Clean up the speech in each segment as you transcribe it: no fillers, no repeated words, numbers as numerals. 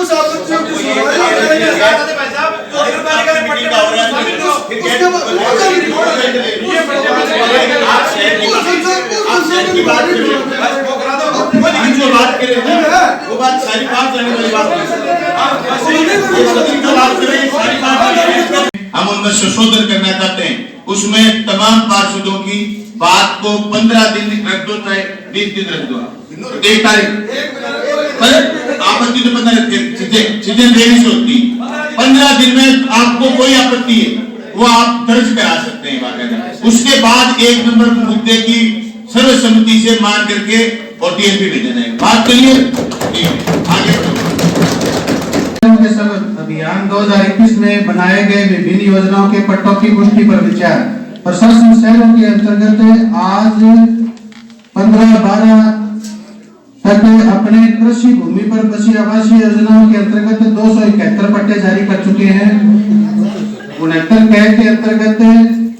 उस आपत्तियों की सुनवाई करेंगे भाई साहब। तो नगरपालिका में पट्टे आप शहर की बात कर रहे हैं, जो बात कर रहे हैं वो बात सारी बात करने वाली बात है। हम उनमें संशोधन करना चाहते हैं, उसमें तमाम पार्षदों की बात को 15 दिन रख दो, चाहे 20 दिन रख दो, 1 तारीख आपत्ति तो 15 चीजें देरी से होती, 15 दिन में आपको कोई आपत्ति है वो आप दर्ज करा सकते हैं बाकायदा। उसके बाद 1 नंबर मुद्दे की सर्वसम्मति से मान करके और टीएमपी में देना है। बात करिए आगे अभियान 2021 में बनाए गए विभिन्न योजनाओं के पट्टों की पुष्टि पर विचार। प्रशासन शहरों के अंतर्गत आज 15/12 तक अपने कृषि भूमि पर बसी आवासीय योजनाओं के अंतर्गत 271 पट्टे जारी कर चुके हैं। 69 कैग के अंतर्गत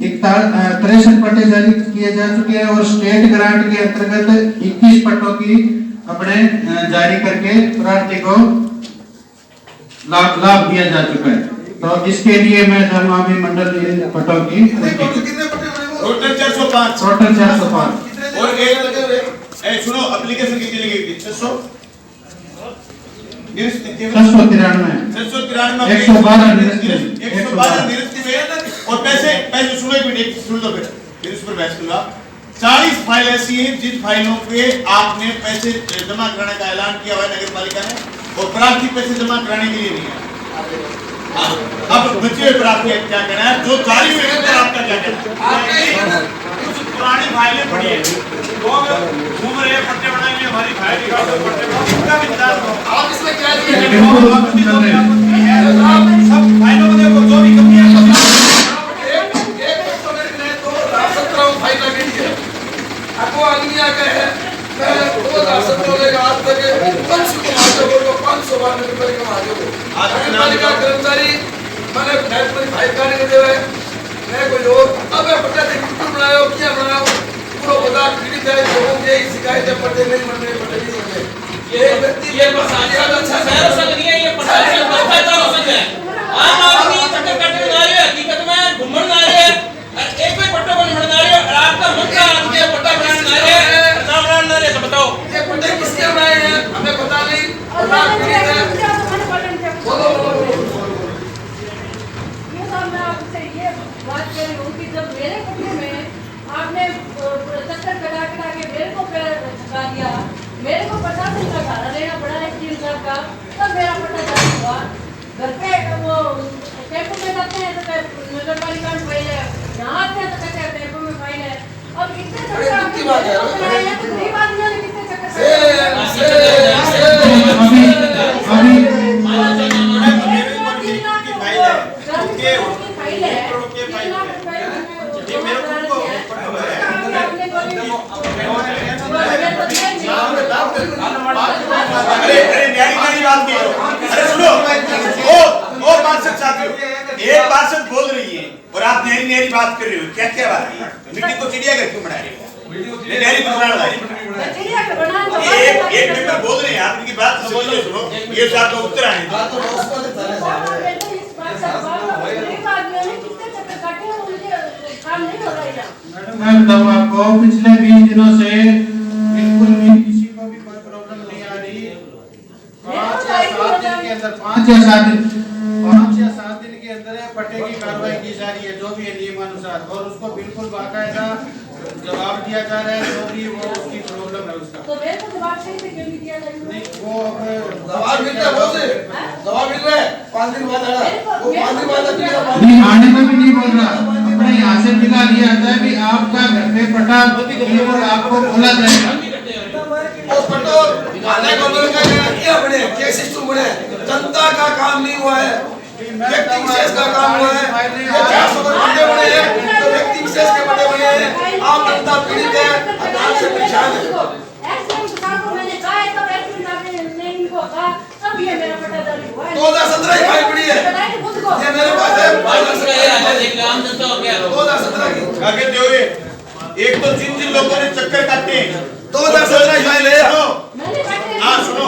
63 पट्टे जारी किए जा चुके हैं और स्टेट ग्रांट के अंतर्गत 21 पट्टों की अपने जारी करके प्रार्थी को लाभ दिया जा चुका है। तो इसके लिए मैं चाहूंगा अभी मंडल पट्टों की टोटल 405 और सुनो एप्लीकेशन कितनी लगेगी? 693 और पैसे सुनो एक मिनट सुन लो फिर इस पर बहस करूंगा। 40 फाइल ऐसी हैं जिन फाइलों पे आपने पैसे जमा कराने का ऐलान किया हुआ है नगर पालिका ने और प्रार्थी पैसे जमा कराने के लिए नहीं है। अब बचे हुए प्रार्थी क्या कहना है? जो जारी हुए हैं आपका क्या कहना है? कुछ पुरानी फाइलें पड़ी है, लोग घूम रहे पट्टे बनाएंगे, हमारी फाइल निकाल दो पट्टे बनाओ, इसका भी इंतजार करो। आप इसमें क्या दिए हैं? सब फाइलों को देखो, जो भी कमियां हैं आपको आदमी आ गए हैं। मैं 2017 के आज तक कम से कम आगे को 500 बार नगरपालिका में आगे हो नगरपालिका कर्मचारी मैंने नेशनल फाइल करने के देवे मैं कोई और अब पट्टा दे बिल्कुल बनायो क्या बनायो पूरा बता पीड़ित है लोगों के शिकायत है पट्टे नहीं बन रहे पट्टे नहीं बन रहे ये व्यक्ति ये प्रशासन अच्छा शहर संघ नहीं है, ये प्रशासन भ्रष्टाचार हो सकता है। आम आदमी चक्कर काटने आ रहे हैं, हकीकत में घूमने आ रहे हैं, एक कोई पट्टा बना आ रहे हैं और आपका मन का आदमी पट्टा बनाने आ रहे हैं, ना बनाने आ रहे हैं। तो बताओ ये पट्टे किसके बनाए हैं हमें पता नहीं। बात कर रही हूँ कि जब मेरे कमरे में आपने चक्कर कटा के मेरे को थका दिया, मेरे को 50 दिन का भाड़ा देना पड़ा है 3 साल का, तब मेरा पट्टा जारी हुआ। घर पे वो टेम्पो में जाते हैं तो नगर पालिका में फाइल है, यहाँ आते हैं तो कहते हैं टेम्पो में फाइल है। अब इतने चक्कर गरीब आदमियों ने कितने चक्कर एक पार्षद बोल रही है और आप नहरी बात कर रहे हो, क्या क्या बात है? मीटिंग को चिड़ियाघर क्यों बना रहे हो? नहरी बनाना एक मेंबर बोल रहे हैं, आप इनकी बात सुनो, ये साथ में उत्तर आने मैं बताऊं आपको पिछले 20 दिनों से बिल्कुल भी किसी को भी कोई प्रॉब्लम नहीं आ रही। 5 या 7 दिन के अंदर 5 या 7 दिन के अंदर पट्टे की कार्रवाई की जा रही है जो भी है नियमानुसार, और उसको बिल्कुल बाकायदा जवाब दिया जा रहा है जो भी वो उसकी प्रॉब्लम है उसका। तो मेरे को जवाब सही से क्यों नहीं दिया जा रहा? नहीं वो जवाब मिल रहा है, वो से जवाब मिल रहा है 5 दिन बाद आना, वो 5 दिन बाद नहीं आने में भी नहीं बोल रहा, अपने यहाँ से दिखा दिया जाता है भी आपका घर पे पट्टा बिल्कुल आपको बोला जाएगा। वो पट्टो आने को लोग क्या बने, क्या सिस्टम बने, जनता का काम नहीं हुआ है, व्यक्ति विशेष का काम हुआ है। ये 400 पट्टे बने हैं तो व्यक्ति विशेष के पट्टे बने हैं, आम जनता पीड़ित है, अकाल से परेशान है। मैंने कहा है तब ने इनको कहा तब ये मेरा पट्टा जारी हुआ है। 2017 की फाइल पड़ी है, ये मेरे पास है 2017 की। आगे जो ये एक तो जिन लोगों ने चक्कर काटे 2017 की फाइल है। हाँ सुनो,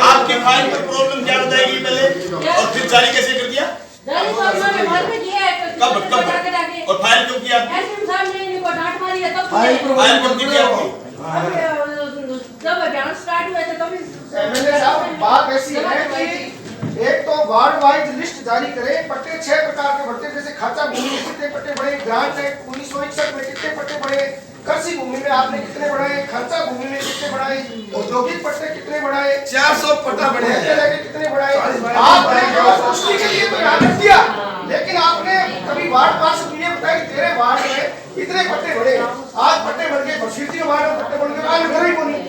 आपकी फाइल पर प्रॉब्लम क्या बताएगी? फाइल पड़ती है आपकी। जब अभियान स्टार्ट हुए थे तभी एमएलए साहब बात ऐसी है कि एक तो वार्ड वाइज लिस्ट जारी करें, पट्टे 6 प्रकार के बढ़ते, जैसे खाचा भूमि में कितने पट्टे बढ़े, ग्रांट एक्ट 1961 में कितने पट्टे बढ़े, कृषि भूमि में आपने कितने बढ़ाए, खाचा भूमि में कितने बढ़ाए, औद्योगिक पट्टे कितने बढ़ाए, 400 पट्टा बढ़े हैं। कितने बढ़ाए। आपने केवल पुष्टि के लिए तो आदेश दिया, लेकिन आपने कभी वार्ड पार्षद ये बताया कि तेरे वार्ड में इतने पट्टे बढ़े, आज पट्टे बढ़ गए, बशीरती के वार्ड में पट्टे बढ़ गए, आज घर ही को नहीं।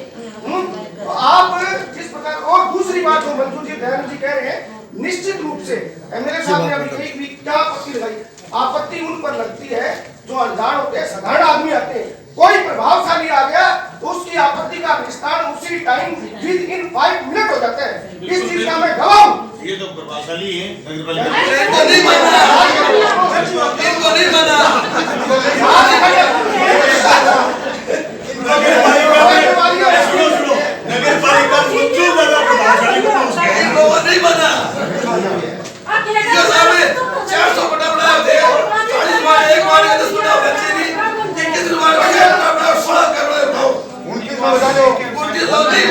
तो आप जिस प्रकार, और दूसरी बात जो मंजू जी दयानंद जी कह रहे हैं, निश्चित रूप से एमएलए साहब ने अभी एक भी क्या आपत्ति लगाई, आपत्ति उन पर लगती है जो अनजान होते हैं, साधारण आदमी आते हैं, कोई प्रभावशाली आ गया तो उसकी आपत्ति का निस्तारण उसी टाइम विद इन 5 मिनट हो जाता है। इस चीज का मैं गवाह हूं। ये तो प्रभावशाली है नगरपालिका इनको नहीं माना, इनको नहीं माना। नगरपालिका सबसे ज्यादा प्रभावशाली इनको नहीं माना। ये साहब 400 पट्टा बढ़ाए थे, 40 वार्ड, एक वार्ड का 10 पट्टा बच्चे नहीं, 21 वार्ड का 11 पट्टा बढ़ाओ, 16 का बढ़ाओ, 29 बता दो, 29 तो नहीं,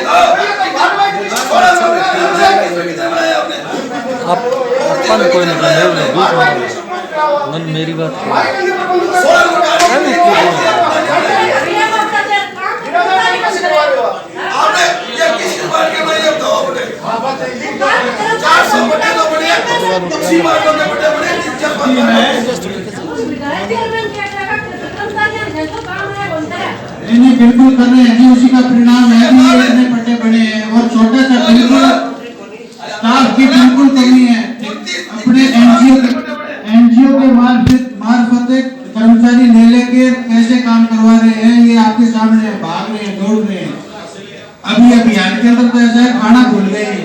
अपन कोई नहीं बने मन मेरी बात आपने ये किस बात के में ये बताओ बटे 400 बटे तो बड़े, 80 वार्ड के बटे बड़े, जब नहीं बिल्कुल कर रहे हैं जी, उसी का परिणाम है कि ये इतने पट्टे बड़े हैं और छोटा सा बिल्कुल स्टाफ की बिल्कुल कमी है। अपने एनजीओ के मार्फत कर्मचारी ले लेके कैसे काम करवा रहे हैं, ये आपके सामने है, भाग रहे हैं, दौड़ रहे हैं। अभी अभियान के अंदर तो ऐसा है, खाना भूल गए हैं।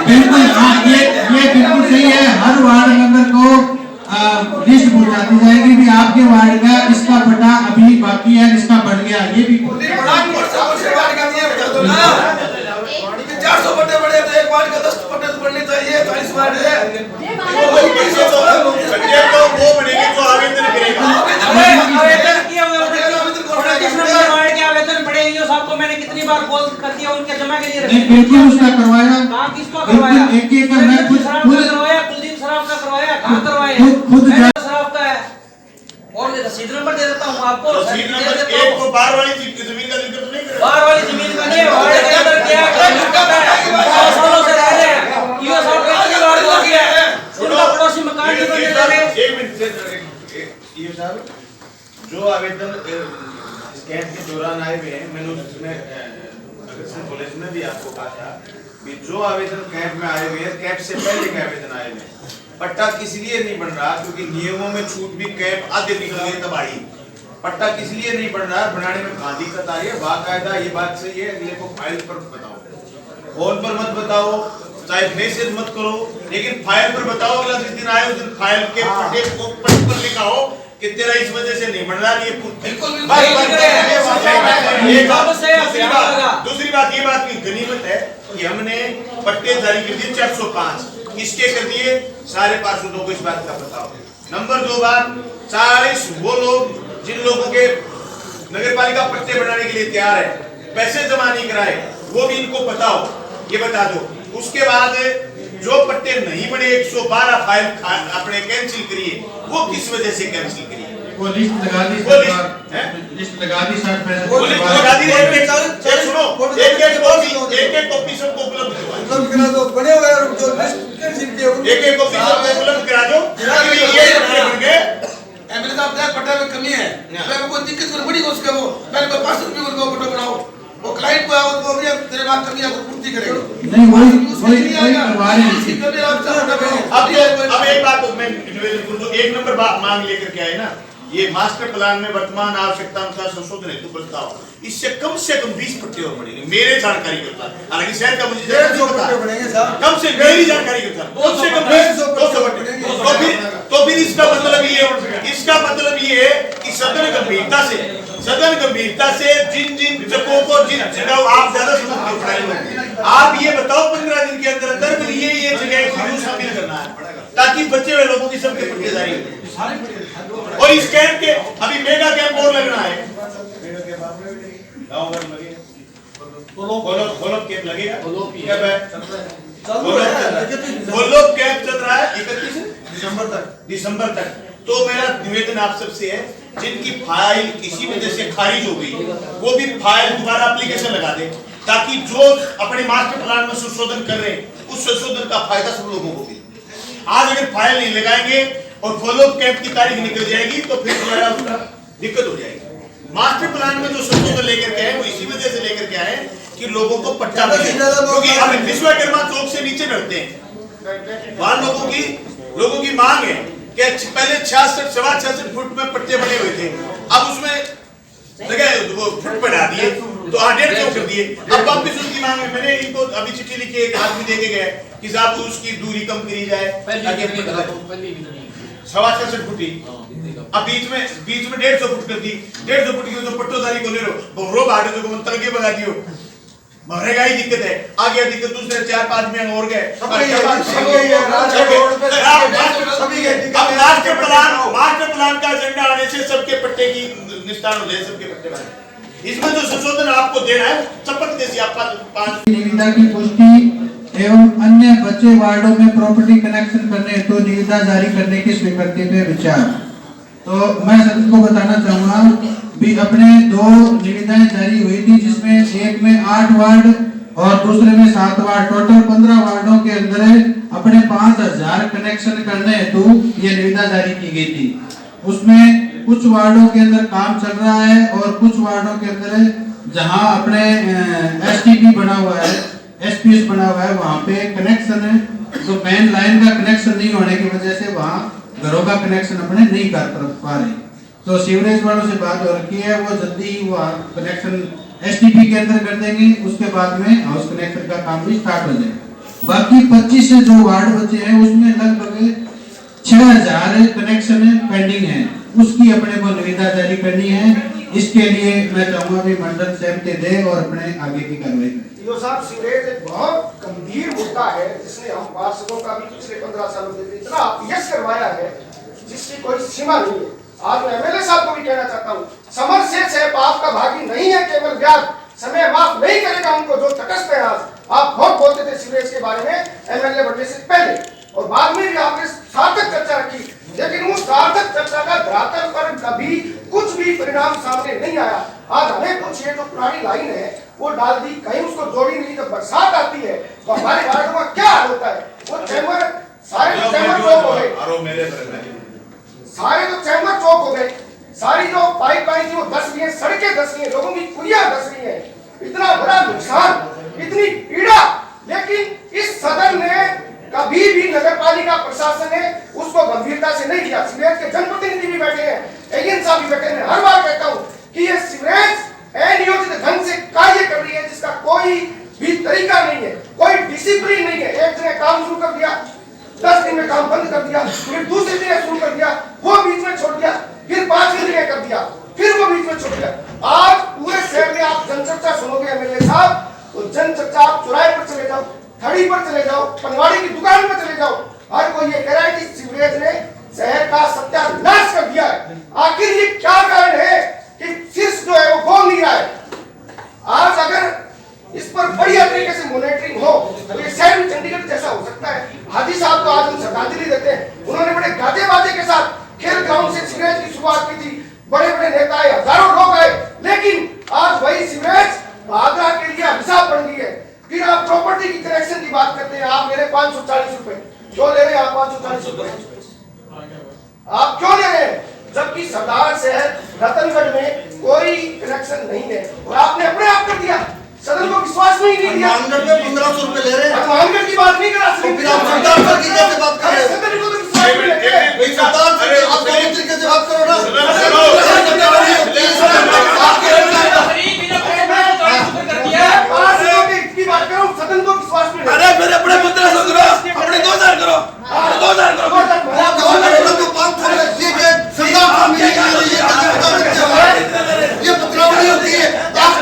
बिल्कुल हाँ, ये बिल्कुल सही है। हर वार्ड मेंबर को लिस्ट पहुंचाती जाएगी भी आपके वार्ड का इसका पट्टा अभी बाकी है, इसका बढ़ गया, ये भी बड़ा कोर्स से वार्ड का दिए बता दो ना। 400 पट्टे बढ़े तो एक वार्ड का 10 पट्टे तो बढ़ने चाहिए, 40 वार्ड है। बच्चे तो वो बनेंगे जो आवेदन करेगा। आवेदन किए हुए नंबर वार्ड के आवेदन पड़े हैं, साहब को मैंने कितनी बार कॉल कर दिया, उनके जमा के लिए रखे। बिल्कुल उसका करवाया, कहाँ किसको करवाया, एक मैं खुद करवाया, कुलदीप सराफ का करवाया, कहाँ करवाया, खुद सराफ का है। और रसीद नंबर दे देता हूँ आपको, रसीद नंबर एक को बार वाली जमीन का जिक्र नहीं करेगा। बार वाली जमीन का नहीं है, वार्ड के अंदर क्या करता है, 100 सालों से रह रहे हैं, ये साहब कितनी बार हो गया है, उनका पड़ोसी मकान नहीं बनने दे रहे। एक मिनट ये साहब जो आवेदन इस कैंप के दौरान आए हुए हैं, मैंने उसमें अग्रसेन कॉलेज में भी आपको कहा था कि जो आवेदन कैंप में आए हुए हैं, कैंप से पहले के आवेदन आए हुए हैं, पट्टा किस लिए नहीं बन रहा, क्योंकि नियमों में छूट भी कैंप आधे निकल गए तब आई। पट्टा किस लिए नहीं बन रहा, बनाने में कहाँ दिक्कत आ रही है, बाकायदा ये बात सही है, अगले को फाइल पर बताओ, फोन पर मत बताओ, चाहे मैसेज मत करो, लेकिन फाइल पर बताओ। अगला जिस दिन आए उस दिन फाइल के पट्टे को पट पर लिखा हो कि तेरा इस वजह से नहीं बन रहा, ये बिल्कुल दूसरी बात ये बात की गनीमत है कि हमने पट्टे जारी कर दिए 405, किसके कर दिए, सारे पार्षदों को इस बात का पता हो। नंबर 2 बात, 40 वो लोग जिन लोगों के नगरपालिका पट्टे बनाने के लिए तैयार है, पैसे जमा नहीं कराए, वो भी इनको पता हो, ये बता दो। उसके बाद जो पट्टे नहीं बने 112 फाइल अपने कैंसिल करिए, वो किस वजह से कैंसिल करिए, वो लिस्ट लगा दी, लिस्ट लगा दी, 60 वो लिस्ट लगा दी। सुनो, एक कॉपी सबको उपलब्ध करा दो, बने हुए जो लिस्ट कैंसिल किए एक कॉपी सबको उपलब्ध करा दो। ये बन गए एमएलए साहब ने पट्टा में कमी है, मैं कोई दिक्कत कर बड़ी कोशिश करो, मैंने को 500 रुपए को पट्टा बनाओ, वो क्लाइंट को आओ तो भी तेरे बात कमी है तो पूर्ति करेंगे। नहीं वही करवा रहे हैं। इसकी कमी आप चाहते अब एक बात मैं निवेदन करूं, जो 1 नंबर बात मांग लेकर के आए ना, ये मास्टर प्लान में वर्तमान आवश्यकता अनुसार संशोधन हेतु प्रस्ताव, इससे कम 20 पट्टे और बढ़ेंगे मेरे जानकारी के अनुसार। हालांकि शहर का मुझे नहीं पता, कम से मेरी जानकारी के अनुसार कम से कम 200 पट्टे। तो फिर इसका मतलब ये है कि सदन गंभीरता से जिन जगहों को जिन जगह आप ज्यादा समझते हो, आप ये बताओ 15 दिन के अंदर ये जगह को शामिल करना है ताकि बच्चे हुए लोगों की सबके पट्टे जारी हो। और इस कैंप के अभी मेगा कैंप और लगना है, गाँव भर लगेगा, गोलोब कैंप लगेगा, कब है? गोलोब कैंप चल रहा है 31 दिसंबर तक। तो मेरा निवेदन आप सबसे है, जिनकी फाइल किसी वजह से खारिज हो गई वो भी फाइल दोबारा एप्लीकेशन लगा दे, ताकि जो अपने मास्टर प्लान में संशोधन कर रहे हैं उस संशोधन का फायदा सब लोगों को मिले। आज अगर फाइल नहीं लगाएंगे और फॉलोअप कैंप की तारीख निकल जाएगी तो फिर दोबारा उसका दिक्कत हो जाएगी। मास्टर प्लान में जो संशोधन लेकर के आए वो इसी वजह से लेकर के आए कि लोगों को पट्टा मिले, क्योंकि हम विश्वकर्मा चौक से नीचे बढ़ते हैं, वहां लोगों की मांग है कि पहले 66 फुट में पट्टे बने हुए थे, अब उसमें जगह वो फुट बढ़ा दिए तो 150 कर दिए। अब वापस उसकी मांग है। मैंने इनको अभी चिट्ठी लिखी है, एक आदमी दे के गए कि साहब उसकी दूरी कम करी जाए, 66 फुट ही, अब बीच में 150 फुट कर दी। 150 फुट की तो पट्टोदारी को ले लो रो बाहर जो को तलके बगा दियो, मरेगा ही दिक्कत है। आगे दिक्कत दूसरे 4-5 में और गए। अब मास्टर प्लान का एजेंडा आने से सबके पट्टे की निस्तारण हो जाए, सबके पट्टे बने। इसमें जो संशोधन आपको देना है चपक जैसी आप 5 निविदा की पुष्टि एवं अन्य बचे वार्डों में प्रॉपर्टी कनेक्शन करने हेतु निविदा जारी करने की स्वीकृति पे विचार। तो मैं सदन को बताना चाहूंगा भी अपने 2 निविदाएं जारी हुई थी, जिसमें एक में 8 वार्ड और दूसरे में 7 वार्ड, टोटल 15 वार्डों के अंदर अपने 5000 कनेक्शन करने हेतु ये निविदा जारी की गई थी। उसमें कुछ वार्डों के अंदर काम चल रहा है और कुछ वार्डों के अंदर जहां अपने एसटीपी बना हुआ है, एसपीएस बना हुआ है, वहां पे कनेक्शन है तो मेन लाइन का कनेक्शन नहीं होने की वजह से वहां घरों का कनेक्शन अपने नहीं कर पा रहे। तो सीवरेज वालों से बात हो रखी है, वो जल्दी वो कनेक्शन एसटीपी के अंदर कर देंगे, उसके बाद में हाउस कनेक्शन का काम भी स्टार्ट हो जाएगा। बाकी 25 से जो वार्ड बचे हैं उसमें लगभग 6000 कनेक्शन पेंडिंग है, उसकी अपने को निविदा जारी करनी है। इसके लिए मैं चाहूंगा भी मंडल सहमति दे और अपने आगे की कार्रवाई करें। यो साहब, सीवरेज एक बहुत गंभीर मुद्दा है जिसने हम पार्षदों का भी पिछले 15 सालों में इतना अपयश करवाया है जिसकी कोई सीमा नहीं है। आज मैं एमएलए साहब को भी कहना चाहता हूँ, समर से पाप का भागी नहीं है केवल ब्याज, समय माफ नहीं करेगा उनको जो तटस्थ है। आज आप बहुत बोलते थे सीवरेज के बारे में एमएलए बनने से पहले और बाद में भी आपने सार्थक चर्चा रखी, लेकिन उस सार्थक चर्चा का धरातल पर कभी कुछ भी परिणाम सामने नहीं आया। आज हमें कुछ ये जो पुरानी लाइन है वो डाल दी, कहीं उसको जोड़ी नहीं। जब बरसात आती है तो हमारे वार्डों में क्या हाल होता है, वो चैम्बर सारे चैम्बर चौक हो गए, सारे तो चैम्बर चौक हो गए, सारी जो पाइपलाइन थी वो धस रही है, सड़कें धस रही है, लोगों की कुलियां धस रही है, इतना बड़ा नुकसान, इतनी पीड़ा। लेकिन इस सदन ने कभी भी नगर पालिका प्रशासन ने उसको गंभीरता से नहीं लिया। सीवरेज के जनप्रतिनिधि भी बैठे हैं, एएन साहब भी बैठे हैं। हर बार कहता हूं कि ये सीवरेज अनियोजित ढंग से कार्य कर रही है जिसका कोई भी तरीका नहीं है, कोई डिसिप्लिन नहीं है। एक दिन काम शुरू कर दिया, 10 दिन में काम बंद कर दिया, फिर दूसरे दिन शुरू कर दिया, वो बीच में छोड़ दिया, फिर 5वें दिन कर दिया, फिर वो बीच में छोड़ दिया। आज पूरे शहर में आप जनचर्चा सुनोगे एमएलए साहब, तो जनचर्चा आप चौराहे पर चले जाओ, थड़ी पर चले जाओ, पनवाड़ी की दुकान पर चले जाओ, हर कोई ये कह रहा है कि सीवरेज ने शहर का सत्यानाश कर दिया है। आखिर ये क्या कारण है कि शीर्ष जो है वो बोल नहीं रहा है। आज अगर इस पर बढ़िया तरीके से मॉनिटरिंग हो तो ये शहर में चंडीगढ़ जैसा हो सकता है। हाजी साहब को आज हम श्रद्धांजलि देते हैं, उन्होंने बड़े गाजे बाजे के साथ खेल ग्राउंड से सीवरेज की शुरुआत की थी, बड़े बड़े नेता आए, हजारों लोग आए, लेकिन आज वही सीवरेज आगरा के लिए अभिशाप बन गई है। फिर आप प्रॉपर्टी की कनेक्शन की बात करते हैं, आप मेरे 540 रुपए क्यों ले रहे हैं? आप 540 रुपए आप क्यों ले रहे हैं? जबकि सरदार शहर रतनगढ़ में कोई कनेक्शन नहीं है और आपने अपने आप कर दिया। सदन को विश्वास नहीं दिया। 1500 रुपए ले रहे हैं, हनुमानगढ़ की बात नहीं कर रहा, फिर आप सरदार पर की कैसे बात कर रहे हैं? सदन को तो विश्वास नहीं है। सरदार से आप कौन तरीके से बात करो ना? बात करो, सदन को विश्वास में। अरे फिर अपने 1500 करो, अपने 2000 करो, 2000 करो। तो 500 सरदार ये पत्रावली होती है। आप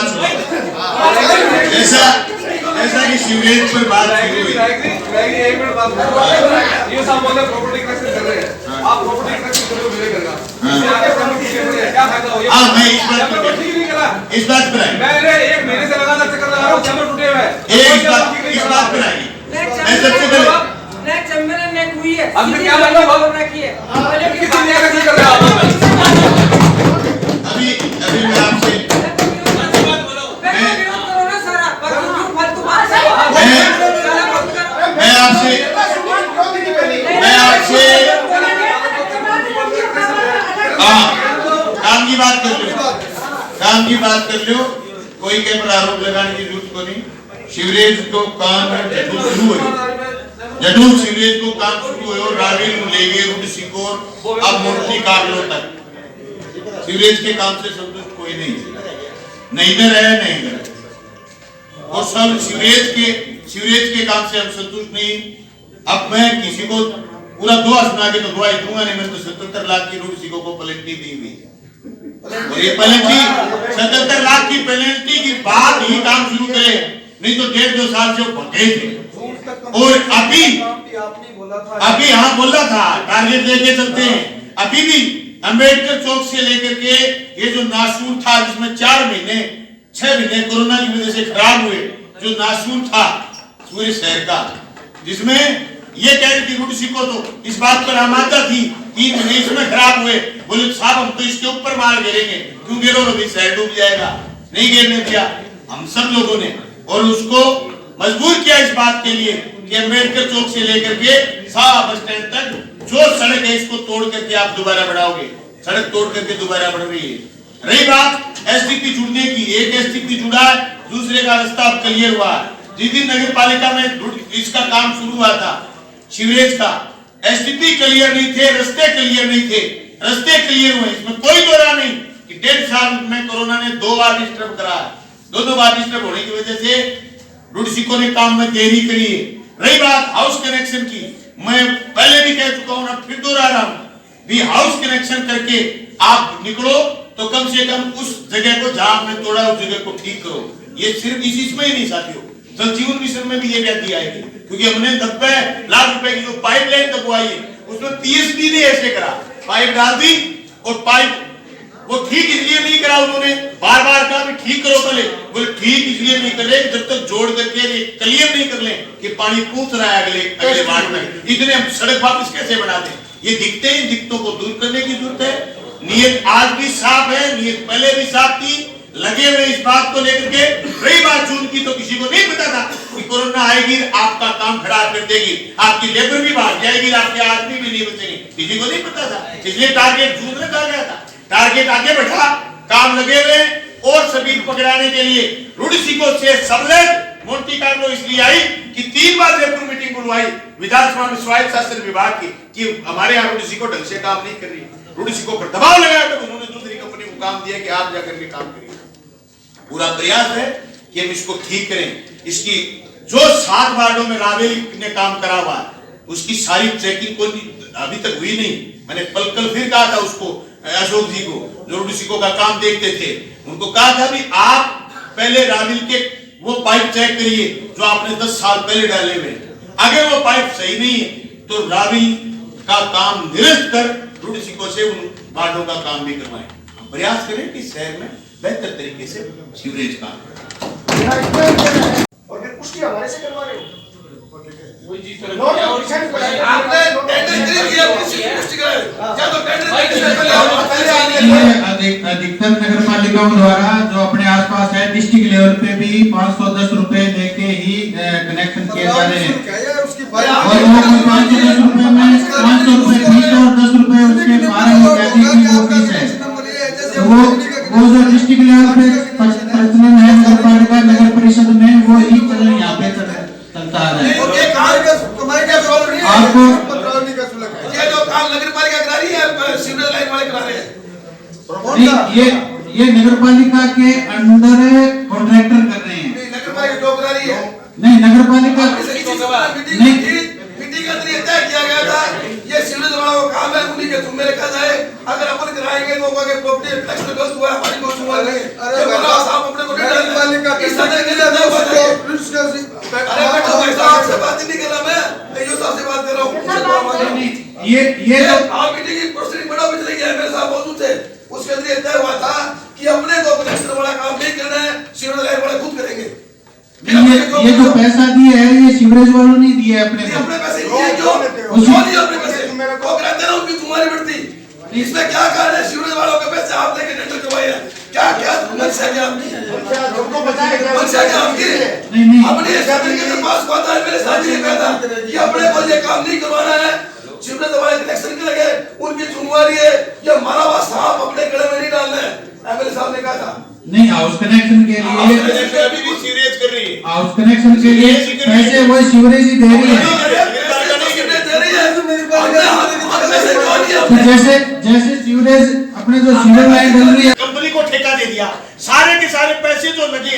बात सुनो। जैसा कि सीवरेज पर बात शुरू हुई, एक मिनट बात करो। ये सब बोले प्रॉपर्टी टैक्स कर रहे हैं, आप प्रॉपर्टी टैक्स करो मेरे करना, इससे आगे प्रॉपर्टी टैक्स क्या फायदा हो? हाँ, मैं इस बात पर ठीक नहीं करा, इस बात पर आएंगे। मैंने 1 महीने से लगातार चक्कर लगा रहा हूँ, चैम्बर टूटे हुए हैं। इस बात पर आएंगे। मैं सबसे पहले अब मैं क्या मानूं बात किसी ने कैसे कर रहे हो आप? अभी मैं आपसे काम की बात कर लो, कोई के पर आरोप लगाने की जरूरत को नहीं। सीवरेज को काम शुरू हुए, जडूर सीवरेज को काम शुरू हुए और रावेल ले गए रुड सिकोर अब मूर्ति कागलो तक सीवरेज के काम से संतुष्ट कोई नहीं इधर है नहीं इधर, और सब सीवरेज के काम से हम संतुष्ट नहीं। अब मैं किसी को पूरा दुआ सुना के तो दुआ दूंगा नहीं, मैंने तो 77 लाख की रुड सिकोर को पेनल्टी दी हुई, और ये पेनल्टी 77 लाख की पेनल्टी की बाद ही काम शुरू करे, नहीं तो 1.5-2 साल से वो भगे थे। और अभी हाँ बोला था टारगेट लेके चलते हैं। अभी भी अंबेडकर चौक से लेकर के ये जो नासूर था, जिसमें 6 महीने कोरोना की वजह से खराब हुए, जो नासूर था पूरे शहर का, जिसमें ये कह रही थी रुड सिको, तो इस बात पर आमादा थी 3 महीने इसमें खराब हुए, बोले साहब हम तो इसके ऊपर माल गिरेंगे, क्यों गिरो, अभी शहर डूब जाएगा, नहीं गिरने दिया हम सब लोगों ने, और उसको मजबूर किया इस बात के लिए कि अंबेडकर चौक से लेकर के सारा बस स्टैंड तक जो सड़क है इसको तोड़ करके आप दोबारा बढ़ाओगे, सड़क तोड़ करके दोबारा बढ़ रही है। रही बात एसटीपी जुड़ने की, एक एसटीपी जुड़ा है, दूसरे का रास्ता अब क्लियर हुआ। जिस दिन नगर पालिका में इसका काम शुरू हुआ था सीवरेज का, एसटीपी क्लियर नहीं थे, रास्ते क्लियर नहीं थे, रास्ते क्लियर हुए, इसमें कोई दोरा नहीं कि 1.5 साल में कोरोना ने 2 बार डिस्टर्ब करा, 2 बार डिस्टर्ब होने की वजह से रुड सिको ने काम में देरी करी है। रही बात हाउस कनेक्शन की, मैं पहले भी कह चुका हूं, फिर दोहरा रहा हूं, भी हाउस कनेक्शन करके आप निकलो तो कम से कम उस जगह को जहां आपने तोड़ा उस जगह को ठीक करो। ये सिर्फ इसमें ही नहीं साथियों, जल जीवन मिशन में भी ये व्याधि आएगी, क्योंकि हमने 90 लाख रुपए की जो पाइपलाइन दबवाई है उसमें पीएचडी ने ऐसे करा, पाइप डाल दी और पाइप वो ठीक इसलिए नहीं करा, उन्होंने बार-बार कहा भी ठीक करो, पहले बोले ठीक इसलिए नहीं कर रहे जब तक जोड़ करके ये क्लियर नहीं कर लें कि पानी पूछ रहा है अगले वार्ड में, इतने हम सड़क वापस कैसे बना दें। ये दिखते हैं, दिक्कतों को दूर करने की जरूरत है। नियत आज भी साफ है, नियत पहले भी साफ थी, लगे हुए इस बात को लेकर के। रही बात जून की, तो किसी को नहीं पता था कि कोरोना आएगी, आपका काम खराब कर देगी, आपकी लेबर भी भाग जाएगी, आपके आदमी भी नहीं बचेंगे, किसी को नहीं पता था। इसलिए टारगेट जून में कहा गया था, टारगेट आगे बढ़ा, काम लगे हुए, और सभी पकड़ाने के लिए रुड सिको से सबलेट मोंटी कार्लो इसलिए आई कि 3 बार जयपुर मीटिंग बुलवाई विधानसभा में स्वायत्त शासन विभाग की कि हमारे यहाँ रुड सिको ढंग से काम नहीं कर रही, रुड सिको पर दबाव लगाया तो उन्होंने दूसरी कंपनी को काम दिया कि आप जाकर के काम करिए। पूरा प्रयास है कि हम इसको ठीक करें। इसकी जो 7 वार्डों में रावेल ने काम करा हुआ है उसकी सारी चेकिंग को अभी तक हुई नहीं। मैंने कल फिर कहा था उसको, अशोक जी को, जो रुड सिको का काम देखते थे, उनको कहा था भी आप पहले रावेल के वो पाइप चेक करिए जो आपने 10 साल पहले डाले हुए, अगर वो पाइप सही नहीं है तो रावेल का काम निरस्त कर रुड सिको से उन वार्डों का काम भी करवाएं। हम प्रयास करें कि शहर में बेहतर तरीके से सीवरेज काम करें। और फिर पुष्टि हमारे से करवा रहे हो, आपने टेंडर किया, पुष्टि कराए, क्या तो टेंडर अधिकतर नगर पालिकाओं द्वारा जो अपने आसपास है डिस्ट्रिक्ट लेवल पे भी 510 रुपए देके ही कनेक्शन किए जा रहे हैं, और वो 510 रुपए में 500 रुपए फीस और 10 रुपए उसके फार्म इत्यादि की जो फीस है, तो वो जो डिस्ट्रिक्ट लेवल पे प्रचलन है नगर पालिका नगर परिषद में, वो ही चलन यहाँ पे चलता आ रहा है। आपको ये जो काम नगर पालिका करा रही है, सीवरेज लाइन वाले करा रहे हैं। ये नगर पालिका के अंडर कॉन्ट्रैक्टर कर रहे हैं, नगर पालिका जो करा रही है, नहीं नगर पालिका नहीं, मीटिंग का तय किया गया था ये सीवरेज वाला वो काम है, उन्हीं के जिम्मे रखा जाए। अगर अपन कराएंगे तो प्रॉपर्टी टैक्स में गलत हुआ है, हमारी को सुनवा लेंगे। अरे साहब अपने को ये तो आप मीटिंग की प्रोसीडिंग बड़ा भी चली गया, मेरे साथ मौजूद थे, उसके अंदर ये तय हुआ था कि अपने को कनेक्शन वाला काम नहीं करना है, सीवरेज लाइन वाले खुद करेंगे। ये जो पैसा दिए है ये सीवरेज वालों ने दिया है अपने को। अपने पैसे दिए क्यों? क्यों दिए अपने पैसे? वो कहते हैं उनकी तुम्हारी बढ़ती, इसमें क्या कारण है? सीवरेज वालों के पैसे आप लेके टेंडर करवाए हैं, क्या क्या मंशा क्या आपकी? मंशा क्या आपकी? नहीं। अपने सदन के पास बात है, मेरे साथ ये कहता कि अपने को ये काम नहीं करवाना है, सीवरेज वाले कनेक्शन के लगे उनकी जिम्मेवारी है, ये मारा हुआ सांप अपने गले में नहीं डालना है, एमएलए साहब ने कहा था। नहीं, हाउस कनेक्शन के लिए अभी भी सीवरेज कर रही है, हाउस कनेक्शन के लिए पैसे वो सीवरेज ही दे रही है। तो जैसे सीवरेज अपने जो सीवर लाइन बन रही है, कंपनी को ठेका दे दिया, सारे के सारे पैसे जो लगे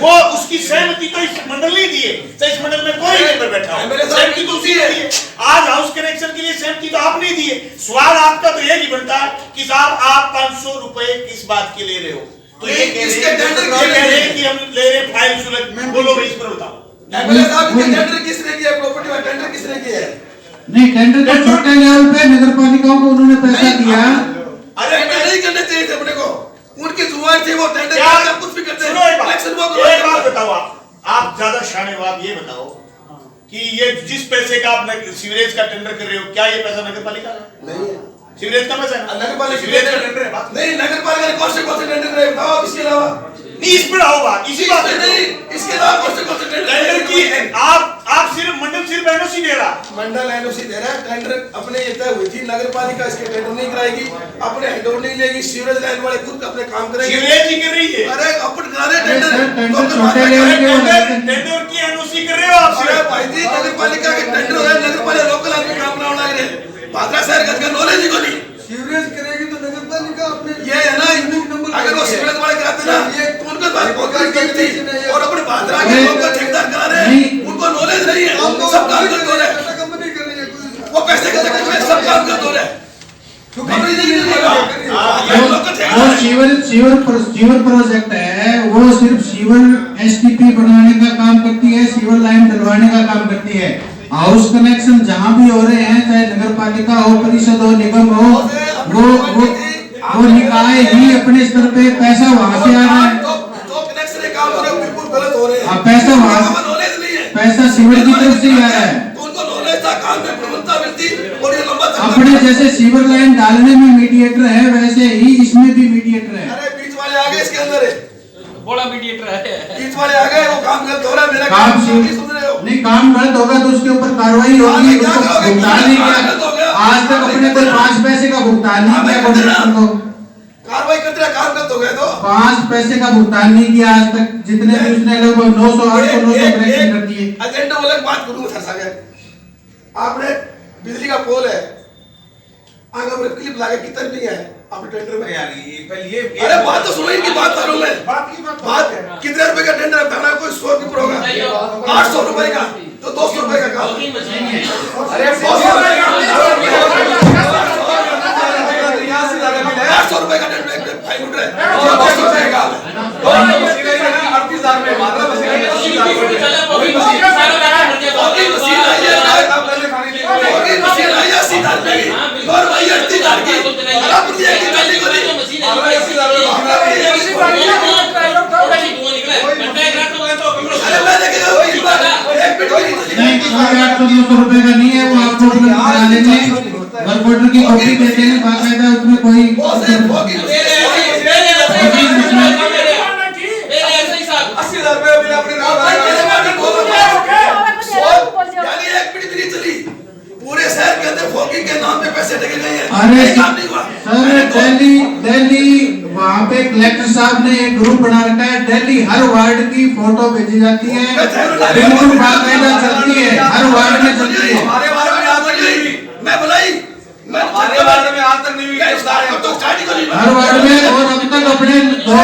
वो उसकी सहमति तो इस मंडल ने दी है, तो इस मंडल में कोई मेंबर बैठा हो, सहमति तो उसी ने दी है। आज हाउस कनेक्शन के लिए सहमति तो आपने दी है। सवाल आपका तो यही बनता है कि साहब आप 500 रुपए किस बात के ले रहे हो? तो ये कह रहे हैं कि हम ले रहे फाइल शुल्क, बोलो भाई इस पर बताओ। एमएलए साहब ये टेंडर किसने किया? प्रॉपर्टी में टेंडर किसने किया है? नहीं, टेंडर तो छोटे लेवल पे नगर पालिकाओं को उन्होंने पैसा दिया। अरे नहीं करने चाहिए थे अपने को, उनकी जुबान थी वो टेंडर क्या कुछ भी करते सुनो एक बात, एक बात बताओ, आप ज्यादा शाने हो, आप ये बताओ कि ये जिस पैसे का आप सीवरेज का टेंडर कर रहे हो, क्या ये पैसा नगर पालिका का नहीं है? सीवरेज का पैसा है? नगर पालिका सीवरेज का टेंडर है बात नहीं, नगर पालिका ने कौन से टेंडर करे बताओ इसके अलावा? नहीं, इस पर आओ बात, इसी बात पे नहीं, इसके अलावा कौन से टेंडर की आप सिर्फ मंडल सिर्फ एनओसी दे रहा, मंडल एनओसी दे रहा है, टेंडर अपने ये तय हुई थी, नगर पालिका इसके टेंडर नहीं कराएगी, अपने हैंडओवर नहीं लेगी, सीवरेज लाइन वाले खुद अपने काम करेंगे। सीवरेज ही कर रही है। अरे अपन करा रहे टेंडर छोटे लेवल के टेंडर की एनओसी कर रहे हो आप? अरे भाई जी, नगर पालिका के टेंडर हो रहे, नगर पालिका लोकल आदमी काम कराने लग रहे, भादरा शहर का नॉलेज ही को नहीं। सीवरेज करेगी तो नगर पालिका अपने ये है ना, अगर वो सीवरेज वाले कराते ना तो उनको थी, और अपने भादरा के लोग को ठेकेदार करा रहे, उनको नॉलेज नहीं है, सब काम करते हो रहे, कंपनी कर रही है, वो पैसे के चक्कर में सब काम करते हो रहे। वो सीवर प्रोजेक्ट है, वो सिर्फ सीवर एसटीपी बनाने का काम करती है, सीवर लाइन डलवाने का काम करती है। हाउस कनेक्शन जहाँ भी हो रहे हैं, चाहे नगर पालिका हो, परिषद हो, निगम हो, वो निकाय ही अपने स्तर पे पैसा वहाँ से आ रहा है। तो कनेक्शन काम हो रहे हैं बिल्कुल गलत हो रहे हैं, पैसा वहाँ, नॉलेज नहीं है, पैसा सीवर की तरफ से ही आ रहा है। तो उनको नॉलेज था, काम में प्रमुखता मिलती और ये लंबा अपने जैसे सीवर लाइन डालने में मीडिएटर है, वैसे ही इसमें भी मीडिएटर है। अरे बीच वाले आ गए इसके अंदर, बड़ा मीडिएटर है, बीच वाले आ गए, वो काम गलत हो रहा है, मेरा काम काम सुन रहे हो? नहीं, काम गलत होगा तो उसके ऊपर कार्रवाई होगी, उसको भुगतान नहीं किया आज तक, अपने को 5 पैसे का भुगतान नहीं किया कॉन्ट्रैक्टर को, कार्रवाई करते रहे, काम गलत हो गया तो 5 पैसे का भुगतान नहीं किया आज तक, जितने भी उसने लगभग 900 800 900 कनेक्शन कर दिए। एजेंडा वाले बात करूंगा सर साहब, आपने बिजली का पोल है, आगे अपने क्लिप लगा कितने भी है आपने टेंडर में? यार ये पहले ये अरे बात तो सुनो, इनकी बात कर रहा हूं मैं, बात है। कितने रुपए का टेंडर है बताना, कोई 100 के ऊपर होगा, 800 रुपए का तो 200 रुपए का काम, अरे 200 रुपए का 800 रुपए का टेंडर फाइल उठ रहा है, 200 रुपए का 38,000 में मारा नहीं, 800 रुपए का नहीं है, वो आपको बना लेंगे, वर्क ऑर्डर की कॉपी देते हैं बाकायदा, उसमें कोई पूरे शहर के अंदर फॉगिंग के नाम पे पैसे ठगे गए हैं। अरे काम नहीं हुआ। सर, दिल्ली वहाँ पे कलेक्टर साहब ने एक ग्रुप बना रखा है, दिल्ली हर वार्ड की फोटो भेजी जाती है, बिल्कुल बाकायदा चलती है, हर वार्ड में चलती है। हमारे वार्ड में आज तक नहीं हुई, मैं बुलाई, हमारे वार्ड में आज तक नहीं हुई, तो स्टार्टिंग को नहीं हर वार्ड में, और अब तक अपने दो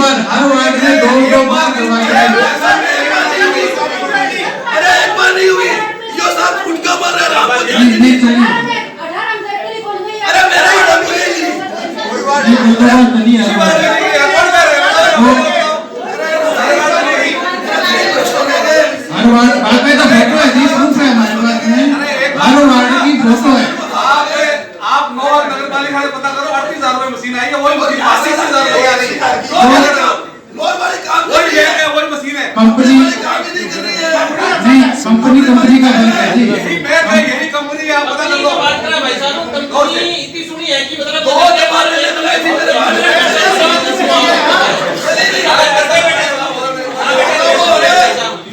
बार, हर वार्ड में दो बार करवाया है। अरे एक बार नहीं हुई, यो साहब फुटका मार रहे हैं राम को। नहीं चलिए, अरे मेरा ही नाम बोलेगी, कोई बात नहीं चलिए, हर वार्ड बाकायदा फोटो है जी, प्रूफ है हमारे पास में, हर वार्ड की फोटो है। पता करो 38,000 रुपए मशीन आई है, वही मशीन 80,000 रुपए आ रही है। लोन वाली काम वही है, वही मशीन है। कंपनी काम ही नहीं कर रही है। नहीं, कंपनी का फर्क है जी। यही कंपनी है, आप पता कर लो। बात करें भाई साहब, कंपनी इतनी सुनी है कि मतलब दो बार मैंने बुलाई थी मेरे बारे में।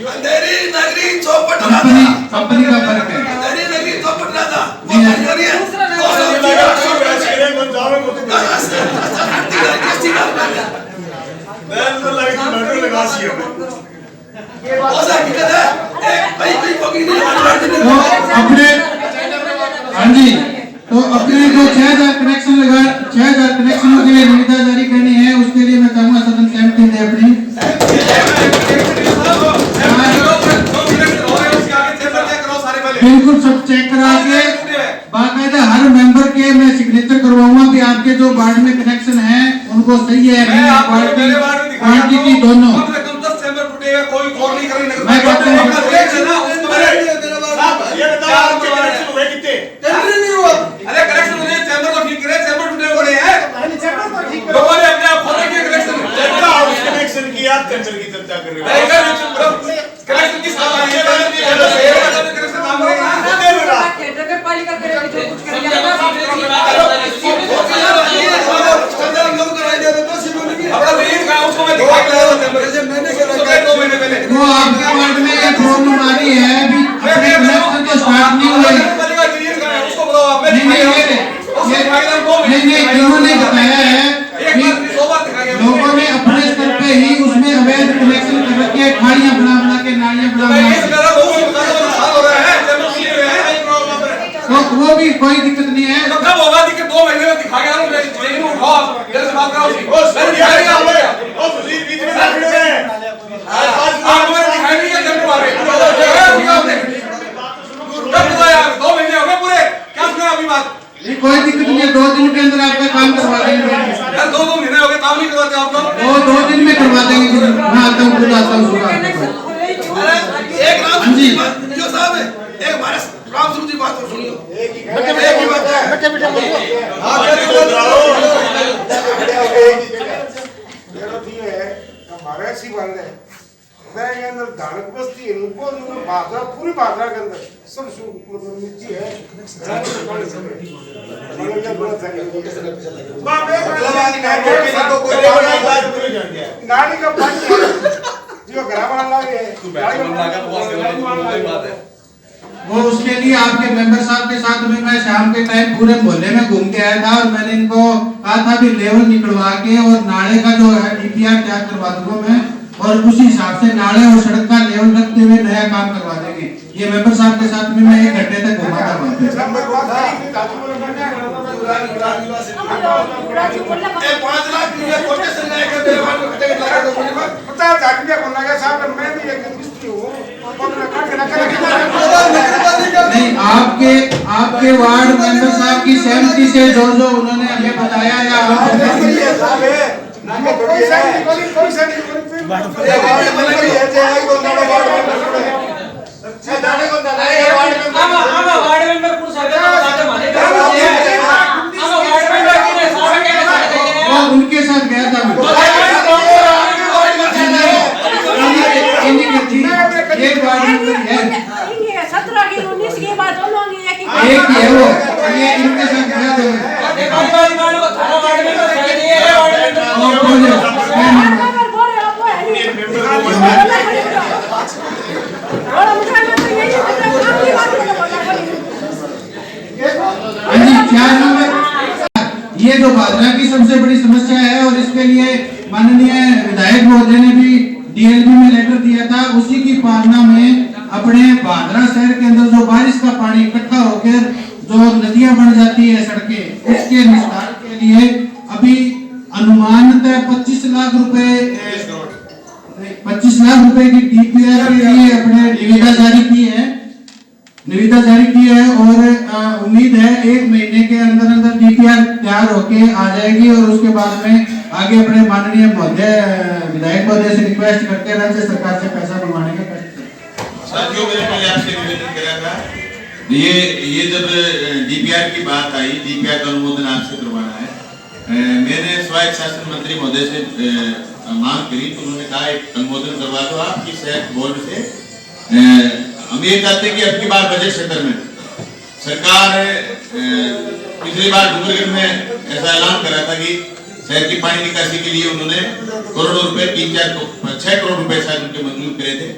अंधेरी नगरी चौपट रहा था। कंपनी का फर्क है। अंधेरी नगरी चौपट रहा था। जी हाँ। तो अपने हाँ जी, तो अपने जो 6,000 कनेक्शन लगा 6,000 कनेक्शनों के लिए निविदा जारी करनी है, उसके लिए मैं चाहूंगा सदन सहमति दे अपनी। बिल्कुल सब चेक करा के बाकायदा हर मेंबर के मैं सिग्नेचर करवाऊंगा कि आपके जो वार्ड में कनेक्शन है उनको सही है, क्वांटिटी दोनों। कोई गौर नहीं करेंगे। मैं कहता हूं ये बताओ आपके कनेक्शन हुए कितने? टेंडर नहीं हुआ। अरे कनेक्शन होने चैम्बर तो ठीक करे, चैम्बर टूटे पड़े हैं। लोगों ने अपने आप खोले किए कनेक्शन। चर्चा हाउस कनेक्शन की आप टेंडर की चर्चा कर रहे हो। कनेक्शन किस काम है? कनेक्शन काम करेगा। नगर पालिका करेगी जो कुछ करेगी। अपना लीड का उसको मैं दिखा के लाया चैम्बर से मैंने करा 2 महीने पहले। वो आपके वार्ड में ये प्रॉब्लम आ रही है अभी अपने कनेक्शन जो स्टार्ट नहीं हुए। उसको बताओ आप। नहीं इन्होंने बताया है कि लोगों ने अपने स्तर पे ही उसमें अवैध कनेक्शन कर रखे हैं, खाड़ियां बना के, नालियां बना के। तो वो भी कोई दिक्कत नहीं है। कब होगा दिक्कत? 2 महीने में दिखा गया। लेकिन उठाओ मेरे से बात कराओ। बीच में लग रहे हैं। आपको मैंने दिखाई नहीं है चैम्बर वाले। कब हुआ यार? 2 महीने हो गए पूरे। क्या सुना अभी बात? नहीं कोई दिक्कत नहीं है, 2 दिन के अंदर आपका काम करवा देंगे। यार 2 महीने हो गए काम नहीं करवाते आप लोग। वो 2 दिन में करवा देंगे। मैं आता हूँ, खुद आता हूँ सुबह। एक राम जी जो साहब है, एक हमारे राम सुन जी बात को सुनियो। एक ही बात है। हमारा ऐसी बात है अंदर धानक बस्ती है, उनको बाजरा पूरी बाजरा के अंदर सब मतलब मिर्ची है। नाली का पानी जो ग्राम वाला है वो उसके लिए आपके मेंबर साहब के साथ में मैं शाम के टाइम पूरे मोहल्ले में घूम के आया था और मैंने इनको कहा था कि लेवल निकलवा के और नाले का जो है डीपीआर तैयार करवा दूंगा मैं, और उसी हिसाब से नाले और सड़क का लेवल रखते हुए नया काम करवा देंगे। ये मेंबर साहब के साथ में मैं 1 घंटे तक घूमा था वहाँ पे। 5 लाख रुपए कोटेशन लेके मेरे वार्ड में खटे लगा दो। 50,000 रुपया को लगा साहब। मैं भी एक मिस्त्री हूँ। नहीं आपके वार्ड मेंबर साहब की सहमति से जो उन्होंने हमें बताया या उनके साथ गया था मैं। एक वार्ड मेंबर है, 17 की 19 की बात हो लोगी एक ही है वो, ये इनके साथ गया था ये जो बाजरा की सबसे बड़ी समस्या है और इसके लिए माननीय विधायक महोदय ने भी डीएलबी में लेटर दिया था। उसी की पालना में अपने बादरा शहर के अंदर जो बारिश का पानी इकट्ठा होकर जो नदियां बन जाती है सड़कें, उसके निस्तार के लिए अभी अनुमानतः 25 लाख रुपए की डीपीआर के लिए अपने निविदा जारी की है और उम्मीद है 1 महीने के अंदर डीपीआर तैयार होके आ जाएगी और उसके बाद में आगे अपने माननीय महोदय विधायक महोदय से रिक्वेस्ट करके राज्य सरकार से पैसा मंगवाने का साथियों मैंने पहले आपसे निवेदन किया था ये जब डीपीआर की बात आई, डीपीआर का अनुमोदन आपसे करवाना है, मैंने स्वायत्त शासन मंत्री महोदय से मांग करी तो उन्होंने कहा एक अनुमोदन करवा दो आपकी शहर बोर्ड से। हम ये चाहते हैं कि अब की बार बजट सत्र में सरकार पिछली बार डूंगरगढ़ में ऐसा ऐलान करा था कि शहर की पानी निकासी के लिए उन्होंने करोड़ों रुपए 6 करोड़ रुपए शायद उनके मंजूर करे थे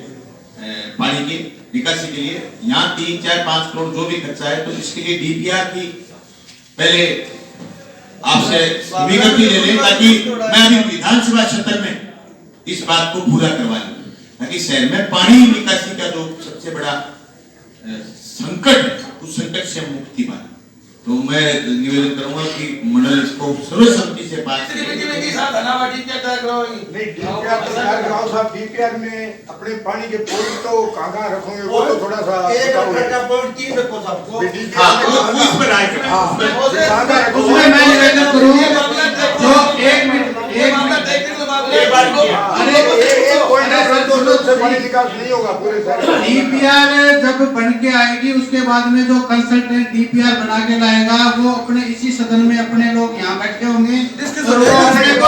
पानी की निकासी के लिए। यहाँ 3, 4, 5 करोड़ जो भी खर्चा है तो इसके लिए डीपीआर की पहले आपसे विज्ञप्ति ले लें ताकि मैं अभी विधानसभा सत्र में इस बात को पूरा करवा लूं ताकि शहर में पानी निकासी का जो सबसे बड़ा संकट है उस संकट से मुक्ति पाए। तो मैं निवेदन करूंगा कि मंडल इसको सर्वसम्मति से पास करे। नहीं, डीपीआर तो तैयार कराओ साहब। डीपीआर में अपने पानी के पॉइंट तो कहाँ रखोगे वो तो थोड़ा सा उसमें मैं निवेदन करूँ जो एक मिनट पानी निकास नहीं होगा पूरे डीपीआर जब बन के आएगी उसके बाद में जो कंसल्टेंट डीपीआर बना के लाएगा वो अपने इसी सदन में अपने लोग यहाँ बैठे होंगे और वो अपने को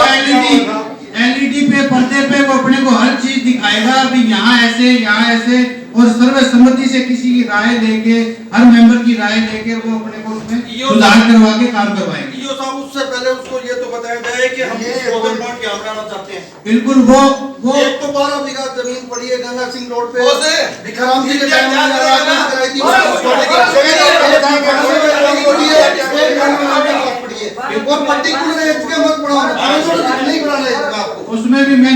एलईडी पे पर्दे पे वो अपने को हर चीज दिखाएगा अभी यहाँ ऐसे और सर्वसम्मति से किसी की राय लेके हर मेंबर की राय लेके वो अपने को उसमें सुधार करवा के काम करवाएंगे। उससे पहले उसको ये तो बताया जाए कि हम क्या बनाना चाहते हैं। बिल्कुल वो एक तो 12 बीघा जमीन पड़ी है गंगा सिंह रोड पे भिखाराम जी के उसमें भी मैं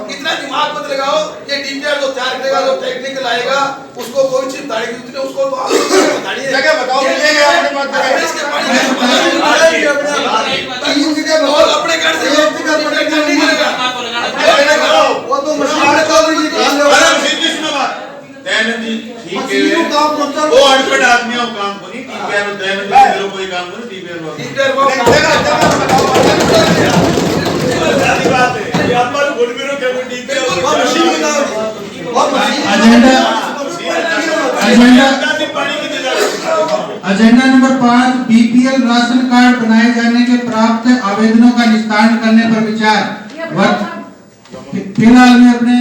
इतना दिमाग मत लगाओ। ये डीपीआर जो तैयार करेगा जो टेक्निकल आएगा उसको कोई चीज बताएगी उसको तो आप जगह बताओ और अपने घर से नहीं करेगा वो तो मशीन ठीक है वो अनपढ़ आदमी हो काम को नहीं डीपीआर में दयानंद कोई काम करो DPR agenda number 5 BPL ration card बनाए जाने के प्राप्त आवेदनों का निस्तारण करने पर विचार। फिलहाल में अपने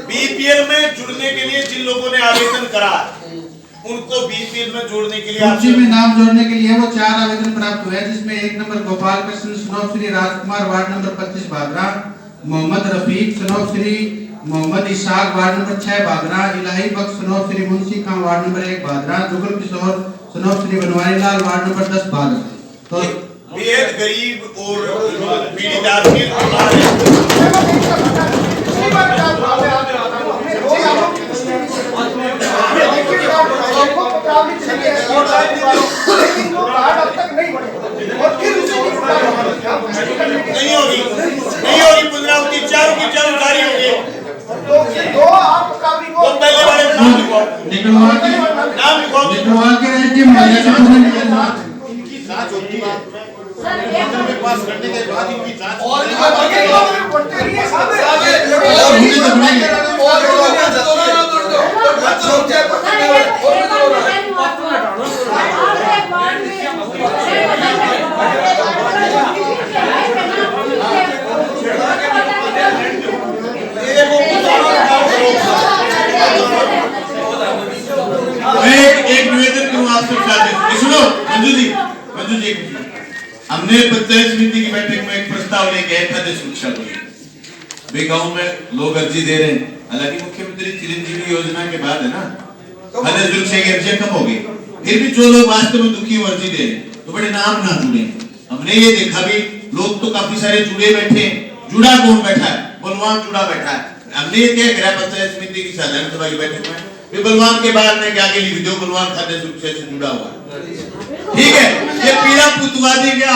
बीपीएल में जुड़ने के लिए जिन लोगों ने आवेदन करा उनको बीपीएल में जोड़ने के लिए सूची में नाम जोड़ने के लिए वो 4 आवेदन प्राप्त हुए जिसमें 1 number Gopal Krishna Sanop Shri Rajkumar ward number 25 भागरा, Mohammad Rafiq Sanop Shri Mohammad Ishaq ward number 6 भागरा, इलाही बख्श सनोप श्री मुंशी खां ward number 1 भागरा, Jugal Kishore Sanop Shri Banwari Lal ward number 10 भागरा। तो बेहद गरीब और पीड़ित के नहीं होगी पुनरावृत्ति चारों की चारों जारी होगी। वो पहले वाले नाम लिखवाओ निकलवा के टीम वाले से इनकी जांच होती है पास करने के बाद इनकी जांच और एक निवेदन करूं आपसे सुनो मंजू जी हमने पंचायत समिति की बैठक में एक प्रस्ताव लेके आए खाद्य सुरक्षा को वे गाँव में लोग अर्जी दे रहे हैं। हालांकि मुख्यमंत्री चिरंजीवी योजना के बाद है ना खाद्य सुरक्षा की अर्जियां कम हो गई फिर भी जो लोग वास्तव में दुखी अर्जी दे रहे तो बड़े नाम ना जुड़े। हमने ये देखा भी लोग तो काफी सारे जुड़े बैठे जुड़ा कौन बैठा है बलवान जुड़ा बैठा है। हमने ये तय करा पंचायत समिति की साधारण सभा की बैठक में बलवान के बाद में क्या के लिए बलवान खाद्य सुरक्षा से जुड़ा हुआ है। ठीक है ये पीड़ा पुतवादी क्या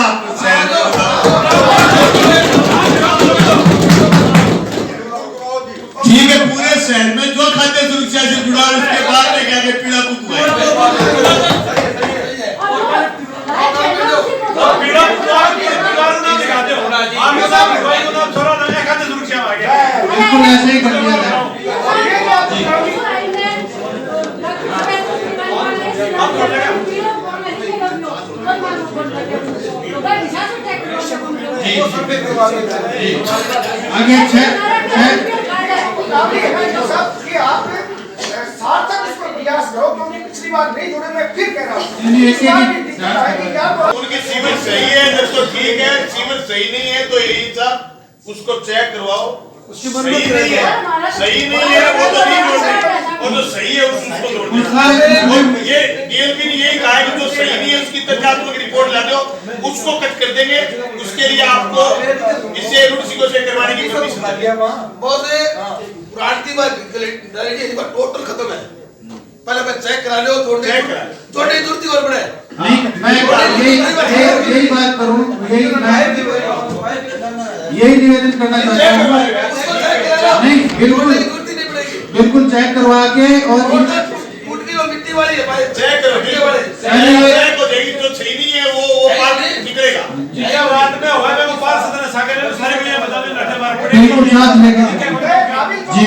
ठीक है पूरे शहर में जो खाद्य सुरक्षा से जुड़ा है उसके बाद में क्या पीड़ा पुतवा बिल्कुल ऐसे ही कर दिया था। आगे आपने सार्थक इसको प्रयास करो, क्योंकि पिछली बार नहीं जुड़े, मैं फिर कह रहा हूँ उनकी सीवर सही है तो ठीक है, सीवर सही नहीं है तो यही साहब उसको चेक करवाओ। सही नहीं है, सही नहीं है वो तो नहीं जोड़ने, वो जो सही है उसको जोड़ने। ये डीएलपी ने यही कहा है कि जो सही नहीं है उसकी तथ्यात्मक रिपोर्ट ला दो, उसको कट कर देंगे। उसके लिए आपको इसे रूसी को चेक करवाने की परमिशन चाहिए। बहुत पुरानी बात टोटल खत्म है। पहले मैं चेक करा लो, जोड़ने की जरूरत और बड़े नहीं, मैं यही बात करूं, यही निवेदन करना चाहता हूँ। नहीं, बिल्कुल चेक करवा के और मिट्टी वाली है भाई, चेक करो, चेक हो जाएगी। जो सही नहीं है वो पार्ट निकलेगा। क्या बात में हुआ है वो पार्ट सदन सागर में सारे मिले बता दे लटे मार पड़े। बिल्कुल साथ लेके जी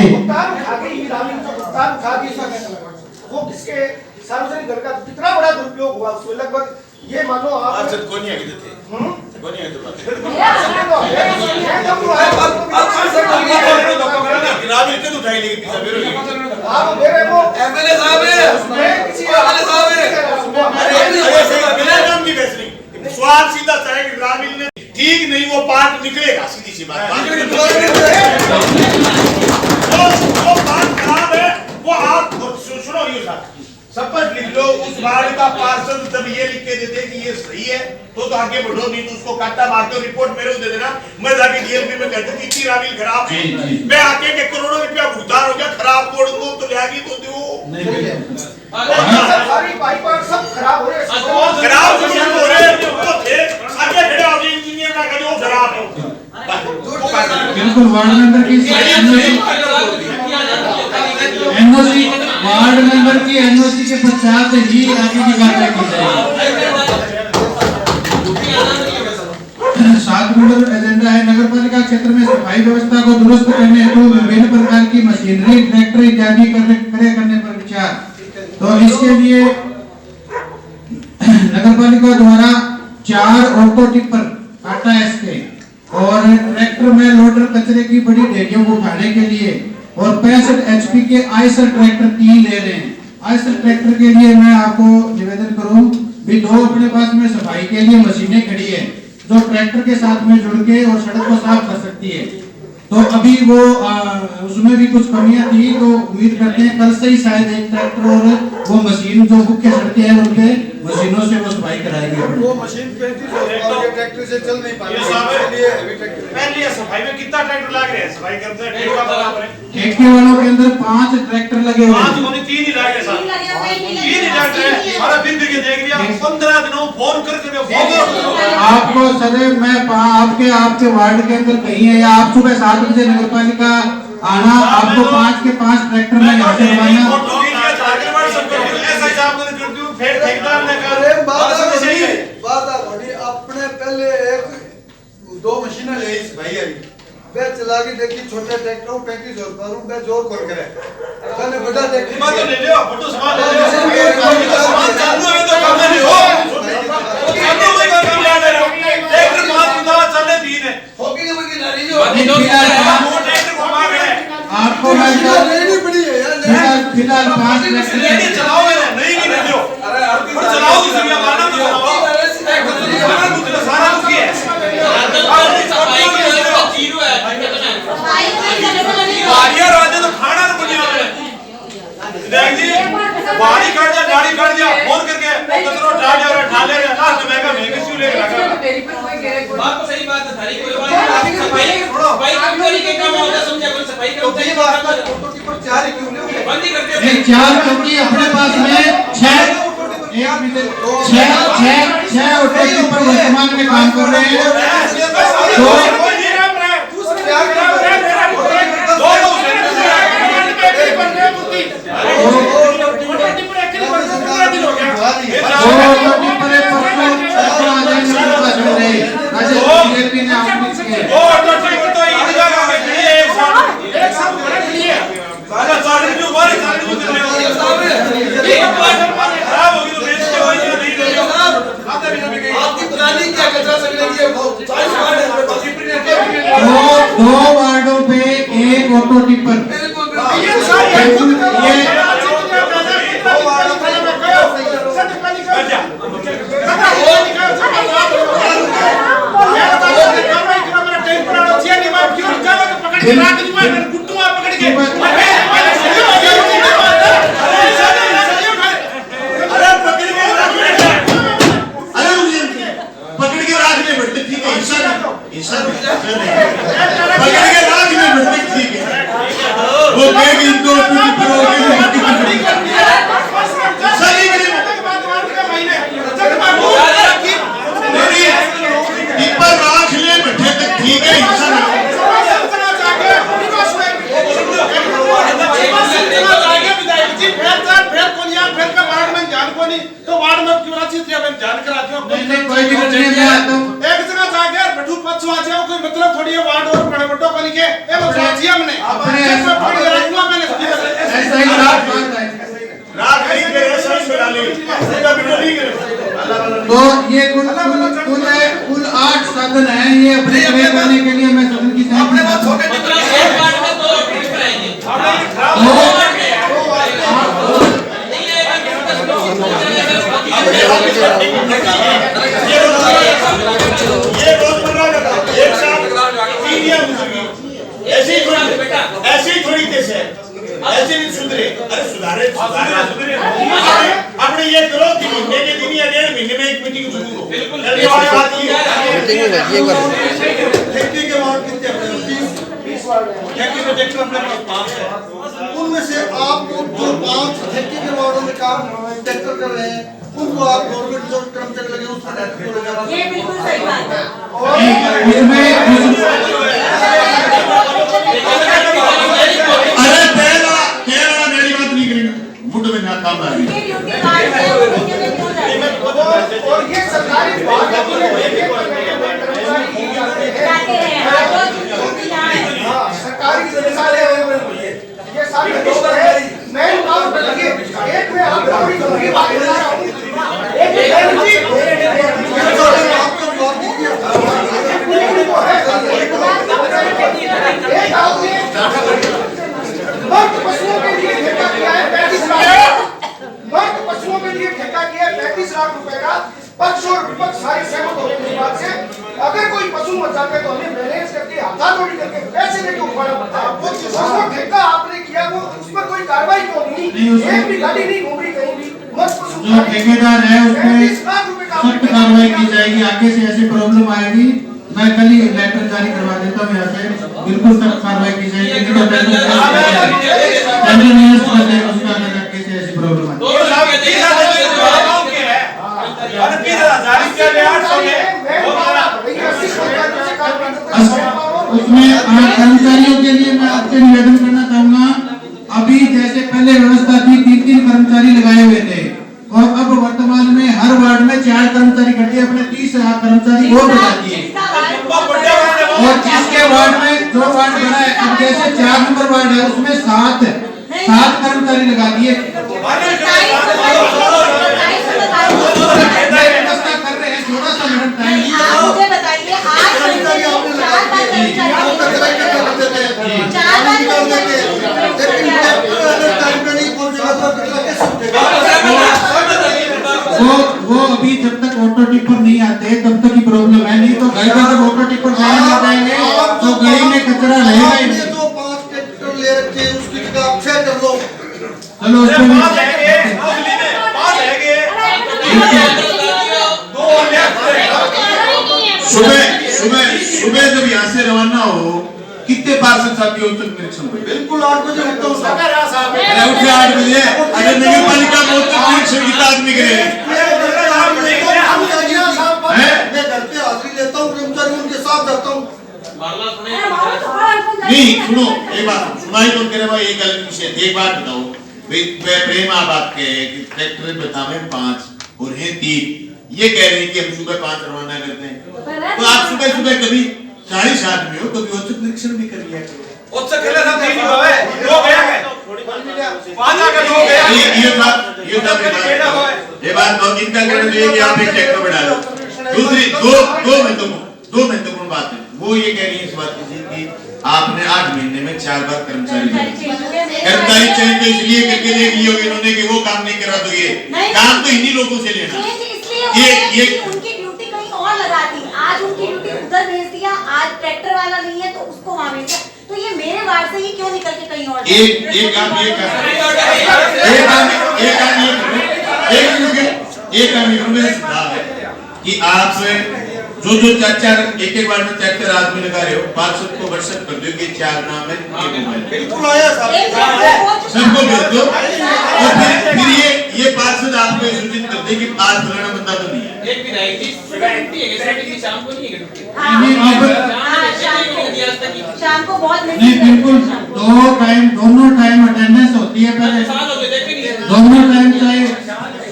वो किसके सार्वजनिक घर का कितना बड़ा दुरुपयोग हुआ, उसमें लगभग ये मानो आप कौन नहीं आगे थे कौन नहीं आगे ग्रामीण के तो उठाई लेगी पीछा मेरे आप मेरे को एमएलए साहब है, मैं किसी एमएलए साहब है, बिना नाम की बहस नहीं। सवाल सीधा सा है कि ग्रामीण ने ठीक नहीं वो पार्ट निकलेगा, सीधी सी बात। वो बात खराब है, वो आप सुनो ये साहब शपथ लिख लो। उस वार्ड का पार्षद जब ये लिख के देते कि ये सही है तो आगे बढ़ो, नहीं तो उसको काटा मारते हो, रिपोर्ट मेरे को दे देना। मैं जाके डीएलपी में कहता हूँ इतनी राविल खराब है, मैं आके के करोड़ों रुपया भुगतान हो गया, खराब बोर्ड को तो लियागी तो दो सारी पाइप सब खराब हो रहे हैं, खराब हो रहे हैं तो फिर आगे खड़े हो गए इंजीनियर ना कहो खराब है। बिल्कुल वार्ड मेंबर की एनओसी वार्ड मेंबर की एनओसी के पश्चात ही आगे की बात की जाएगी। 7 नंबर एजेंडा है नगरपालिका क्षेत्र में सफाई व्यवस्था को दुरुस्त करने हेतु विभिन्न प्रकार की मशीनरी ट्रैक्टर इत्यादि क्रय करने पर विचार। तो इसके लिए नगरपालिका द्वारा 4 ऑटो टिपर टाटा एसके और ट्रैक्टर में लोडर कचरे की बड़ी ढेरियों को उठाने के लिए और 65 HP के आयसर ट्रैक्टर 3 ले रहे हैं। आयसर ट्रैक्टर के लिए मैं आपको निवेदन करूं भी 2 अपने पास में सफाई के लिए मशीनें खड़ी है जो ट्रैक्टर के साथ में जुड़ के और सड़क को साफ कर सकती है। तो अभी वो उसमें भी कुछ कमियां थी, तो उम्मीद करते हैं कल से ही शायद एक ट्रैक्टर और वो मशीन जो मुख्य सड़कें हैं उनके मशीनों से वो सफाई कराएगी। वो मशीन 35 के ट्रैक्टर से चल नहीं पाती, पहले सफाई में कितना ट्रैक्टर लग रहे हैं, सफाई करते हैं ठेके वालों के अंदर 5 ट्रैक्टर लगे हुए हैं। 3 ही लग रहे साहब, 3 ही लग रहे हैं। सारा दिन देख लिया 15 दिनों फोन करके आपको सदैव मैं आपके वार्ड के अंदर कहीं है या आप सुबह 7 बजे नगरपालिका आना, आपको 5 के 5 ट्रैक्टर में यहाँ से रवाना। अपने पहले 1-2 मशीनें ले भाई वे चला के देखी छोटे ट्रैक्टर 35 horsepower पे जोर कर करे पहले बड़ा ट्रैक्टर तो ले लियो फोटो सामान ले लियो सामान चालू है तो काम नहीं हो ट्रैक्टर 5 दिन चले 3 है होगी के बगी ला लीजिए ट्रैक्टर घुमा रहे हैं आपको मैं लेनी पड़ी है यार, फिलहाल 5 ट्रैक्टर चलाओगे नहीं दियो अरे चलाओ किसी का मारना तो चलाओ सारा कुछ है बारियां राजे तो खाना तो बढ़िया है देख जी बाड़ी काट जा फोन करके कचरो उठा ले और उठा ले लास्ट में का मैं किसी ले लगा बात तो सही बात है सारी कोई बात नहीं। सफाई कर्मचारी के काम होता समझा कोई सफाई कर्मचारी का फोटो की पर 4 ही क्यों ले बंदी करते ये 4 क्योंकि अपने पास में 6 ऑटो टिपर वर्तमान में काम कर रहे हैं। सारे जो बारे सारे जो कर रहे हो खराब होगी तो बेच के वही नहीं देगा खाता भी नहीं गई आपकी प्लानिंग क्या कचरा सगने की है 40 वार्ड है बाकी दो वार्डों पे एक ऑटो टिपर बिल्कुल ये सारी दो वार्डों पे मैं कहो सच पानी का पकड़ के रात में गुट्टू पकड़ के पकड़ के राज में बैठते ठीक है ईसा पकड़ के राज में बैठते ठीक है वो कहेगी इनको टिप्पर राज ले बैठे तक ठीक है ईसा तो वार्ड में क्यों राची थी मैं जान कर आती हूं कोई दिक्कत नहीं मैं आता हूं एक जगह जाके बैठू पछवा जाओ कोई मतलब थोड़ी है वार्ड और बड़े बड़ो को लिखे ए वो राजी हमने अपने पकड़ के रखना मैंने ऐसा ही बात है रात नहीं करे सही बना ली उसका वीडियो नहीं करे तो ये कुल 8 साधन हैं ये अपने वे करने के लिए मैं सदन की अपने वो छोटे टिप्पर एक वार्ड में दो टिप्पर आएंगे ये रोजमर्रा का एक साथ मीडिया गुजरी ऐसे ही थोड़ी देश है ऐसे नहीं सुधरे अरे सुधारे अपने ये करो कि महीने के दिन या 1.5 महीने में एक मीटिंग जरूर हो बिल्कुल ठेके के वार्ड कितने अपने 20 वार्ड है ठेके में ट्रैक्टर अपने पास 5 है उनमें से आप जो 5 ठेके के वार्डों में काम ट्रैक्टर कर रहे हैं उनको आप गवर्नमेंट जो कर्मचारी लगे उस पर ट्रैक्टर को लगा ये बिल्कुल सही बात है अरे पहला मेरी बात नहीं करेगा मुंड में ना काम आ ये ड्यूटी कार्ड है वो ठेके में क्यों जाएगा और ये सरकारी बात है सरकारी जिम्मेदारी है ये सारी है मैं काम पे लगे एक में आप थोड़ी बात बता रहा हूं मर्द पशुओं के लिए ठेका किया है 35 लाख मर्द पशुओं के लिए ठेका किया है 35 लाख रुपए का पक्ष और विपक्ष सारे सहमत हो गए इस बात से अगर कोई पशु मर जाता है तो हमें बैलेंस करके हाथातोड़ी करके पैसे लेके उठाना पड़ता है वो ठेका आपने किया वो उस पर कोई कार्रवाई क्यों नहीं एक भी गाड़ी नहीं घूम रही कहीं भी मत पशु जो ठेकेदार है उसमें सख्त कार्रवाई की जाएगी आगे से ऐसी प्रॉब्लम आएगी मैं कल ही लेटर जारी करवा देता हूं यहाँ से बिल्कुल सख्त कार्रवाई की जाएगी नहीं तो उसका अगर आगे से ऐसी प्रॉब्लम आएगी उसमें कर्मचारियों के लिए मैं आपसे निवेदन करना चाहूंगा अभी जैसे पहले व्यवस्था थी 3 कर्मचारी लगाए हुए थे और अब वर्तमान में हर वार्ड में 4 कर्मचारी कर दिए अपने 30 कर्मचारी और बढ़ा दिए और जिसके वार्ड में जो वार्ड बना है अब जैसे 4 नंबर वार्ड है उसमें 7 कर्मचारी लगा दिए व्यवस्था कर रहे हैं थोड़ा सा मैडम टाइम मुझे बताइए वो अभी जब तक ऑटो टिप्पर नहीं आते तब तक की प्रॉब्लम है नहीं तो घर जब ऑटो टिप्पर गाड़ी में जाएंगे तो गली में कचरा रहेगा ही नहीं। जो 5 ट्रैक्टर ले रखे हैं उसकी जगह आप 6 कर लो चलो उसको सुबह जब यहाँ से रवाना हो कितने पार्षद साथियों तक निरीक्षण पे बिल्कुल 8 बजे उठता हूँ अरे उठे 8 बजे अगर नगर पालिका में तक निरीक्षण की आदमी करे मैं घर पे हाजिरी लेता हूँ कर्मचारी उनके साथ जाता हूँ नहीं सुनो एक बात सुनाई तो करे भाई एक अलग विषय एक बात बताओ प्रेम आप बात कहे कि ट्रैक्टर बतावे 5 और है 3 ये कह रहे हैं कि हम सुबह 5 रवाना करते हैं तो आप सुबह सुबह कभी 40 आदमी हो कभी औचक निरीक्षण भी कर लिया औचक खेला था नहीं हुआ है 2 गया है वादा का लोग है ये बात बहुत इनका कहना चाहिए कि आप एक ट्रैक्टर बढ़ा लो। दूसरी दो महत्वपूर्ण बात है, वो ये कह रही है इस बात की कि आपने 8 महीने में 4 बार कर्मचारी चेंज इसलिए करके ले लिए होगी इन्होंने कि वो काम नहीं करा, तो ये काम तो इन्हीं लोगों से लेना। ये उनकी ड्यूटी कहीं और लगा दी, आज उनकी ड्यूटी उधर भेज दिया, आज ट्रैक्टर वाला नहीं है तो उसको वहां भेज दिया, तो ये मेरे वार्ड से ही क्यों निकल के कहीं और एक काम ये कि आप जो चार एक बार में ट्रैक्टर आदमी लगा रहे हो, पार्षद को व्हाट्सएप कर दो कि 4 नाम है, बिल्कुल आया सबको भेज दो। और फिर ये पार्षद आपको सूचित कर दे कि आज फलाना बंदा तो नहीं है। एक विधायक की गारंटी है कि सैटरडे शाम को नहीं है, शाम को बहुत नहीं, बिल्कुल दोनों टाइम अटेंडेंस होती है। पहले साल हो गए देखे नहीं। दोनों टाइम, चाहे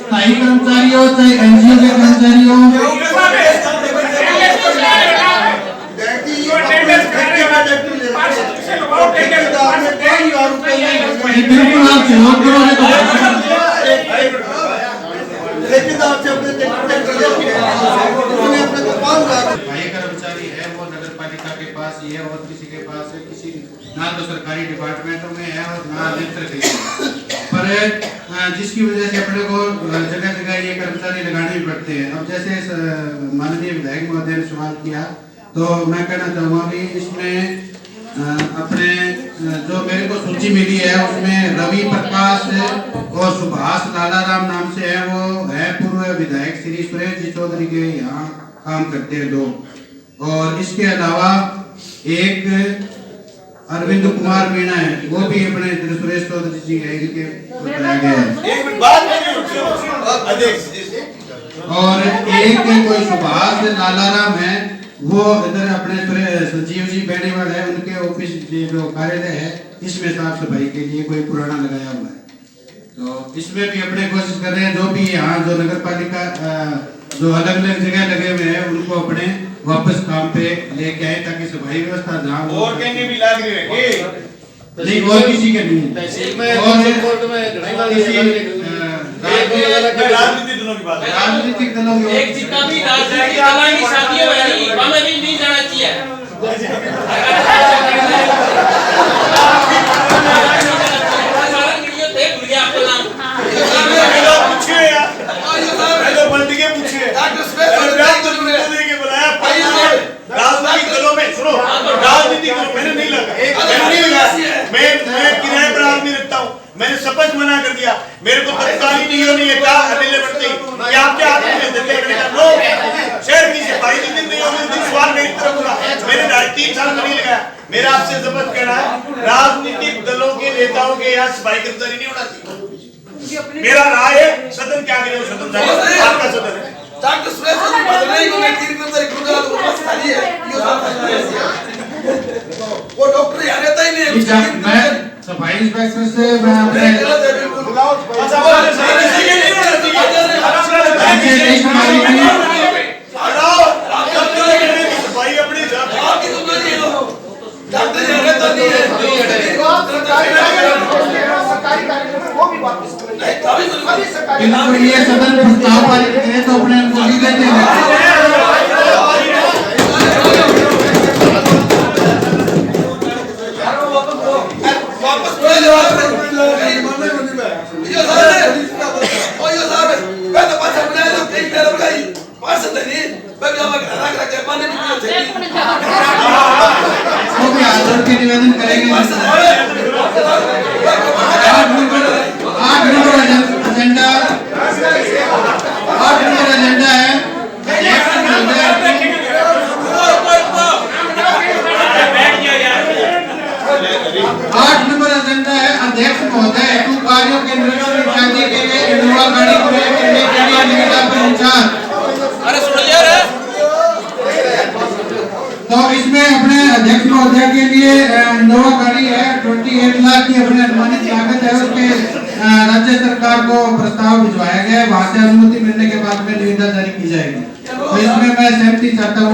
स्थायी कर्मचारी हो चाहे एनजीओ के कर्मचारी हो। बिल्कुल आप सहयोग करोगे तो भाई कर्मचारी है वो नगर पालिका के पास ही है और किसी के पास है, किसी ना तो सरकारी डिपार्टमेंटों में है और ना अधिक पर जिसकी वजह से अपने को जगह जगह ये कर्मचारी लगाने भी पड़ते हैं। अब जैसे माननीय विधायक महोदय ने सवाल किया तो मैं कहना चाहूँगा कि इसमें अपने जो मेरे को सूची मिली है उसमें रवि प्रकाश और सुभाष लालाराम नाम से है, वो है पूर्व विधायक श्री सुरेश जी चौधरी के यहाँ काम करते हैं 2। और इसके अलावा एक अरविंद कुमार मीणा है, वो भी अपने सुरेश चौधरी जी है, इनके बताया गया है। और एक कोई सुभाष लालाराम है, वो इधर अपने संजीव जी बेनीवाल है, उनके ऑफिस जो कार्यालय है इसमें साफ सफाई के लिए कोई पुराना लगाया हुआ है। तो इसमें भी अपने कोशिश कर रहे हैं, जो भी यहाँ जो नगर पालिका जो अलग अलग जगह लगे हुए हैं उनको अपने वापस काम पे लेके आए ताकि सफाई व्यवस्था जहाँ और कहीं भी लाग रहे नहीं और किसी के नहीं राजनीतिक दलों की बात है। राजनीतिक दलों की एक जितना भी राजनीतिक दलों की शादी है नहीं, वहाँ भी नहीं जाना चाहिए। सारा वीडियो देख लिया आपका नाम। हेलो पूछिए यार, हेलो बंटिके पूछिए, के बुलाया राजनीतिक दलों में। सुनो, राजनीतिक दलों मैंने नहीं लगा, मैं किराए पर आदमी रखता हूँ, मैंने स्पष्ट मना कर दिया। मेरे को तत्कालीन नियो नहीं है क्या अकेले बढ़ते ही कि आपके हाथ में देते हैं नो शहर की सफाई जिस दिन नहीं होगी उस दिन सवाल मेरी तरफ होगा। मैंने 3 साल में नहीं लगाया। मेरा आपसे जबरदस्त कहना है, राजनीतिक दलों के नेताओं के यहाँ सफाई कर्मचारी नहीं होना चाहिए। मेरा राय है, सदन क्या करे, सदन आपका सदन है। डॉक्टर सुरेश जी बदल रही है, तीन कर्मचारी खुदा तो बस खाली है, ये वो डॉक्टर यहाँ रहता ही नहीं है। मैं सफाई इंस्पेक्टर से मैं अपने अच्छा वो नहीं सफाई अपनी आपकी जिम्मेदारी है, डॉक्टर यहाँ रहता नहीं है। सरकारी कार्यक्रम में वो भी वापस करें। बिल्कुल ये सदन प्रस्ताव पारित करें तो अपने को ली देते हैं। वापस बोले जवाब ये साहब मैं तो पास अपने लोग कहीं मेरे लगाई पास नहीं मैं भी हमारे घर रख के पानी नहीं पीते वो भी आदर के निवेदन करेंगे। 8 नंबर एजेंडा 8 नंबर एजेंडा है। 8 नंबर एजेंडा है। अध्यक्ष महोदय हेतु कार्यों के निरीक्षण इत्यादि के लिए इनोवा गाड़ी को करने के लिए निविदा पर विचार। अरे सुन लिया रे। तो इसमें अपने अध्यक्ष महोदय के लिए इनोवा गाड़ी है, 28 लाख की अपने अनुमानित लागत है। उसके राज्य सरकार को प्रस्ताव भिजवाया गया है, वहां से अनुमति मिलने के बाद में निविदा जारी की जाएगी। तो इसमें मैं सहमति चाहता हूँ।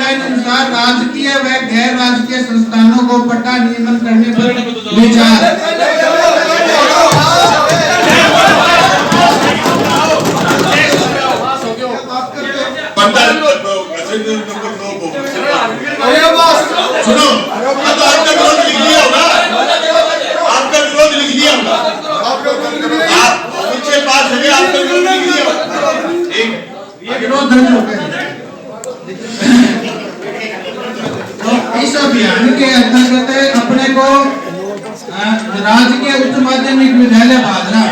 गाइडलाइन अनुसार राजकीय व गैर राजकीय संस्थानों को पट्टा नियमन करने पर विचार। सुनो, अब आपका विरोध लिख लिया होगा, आपका विरोध लिख लिया होगा, आप पीछे पास है, आपका विरोध लिख लिया होगा। विरोध दर्ज हो गया। तो इस अभियान के अंतर्गत अपने को राजकीय उच्च माध्यमिक विद्यालय भादरा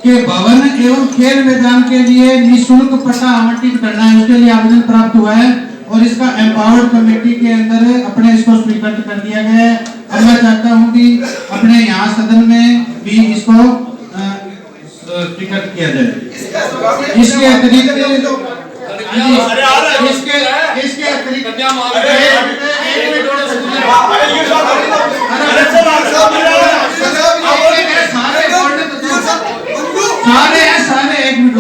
के भवन एवं खेल मैदान के लिए निःशुल्क पट्टा आवंटित करना है, उसके लिए आवेदन प्राप्त हुआ है और इसका एम्पावर्ड कमेटी के अंदर अपने इसको स्वीकृत कर दिया गया है। अब मैं चाहता हूं कि अपने यहाँ सदन में भी इसको स्वीकृत किया जाए। इसके अतिरिक्त इसके अतिरिक्त सारे एक मिनट।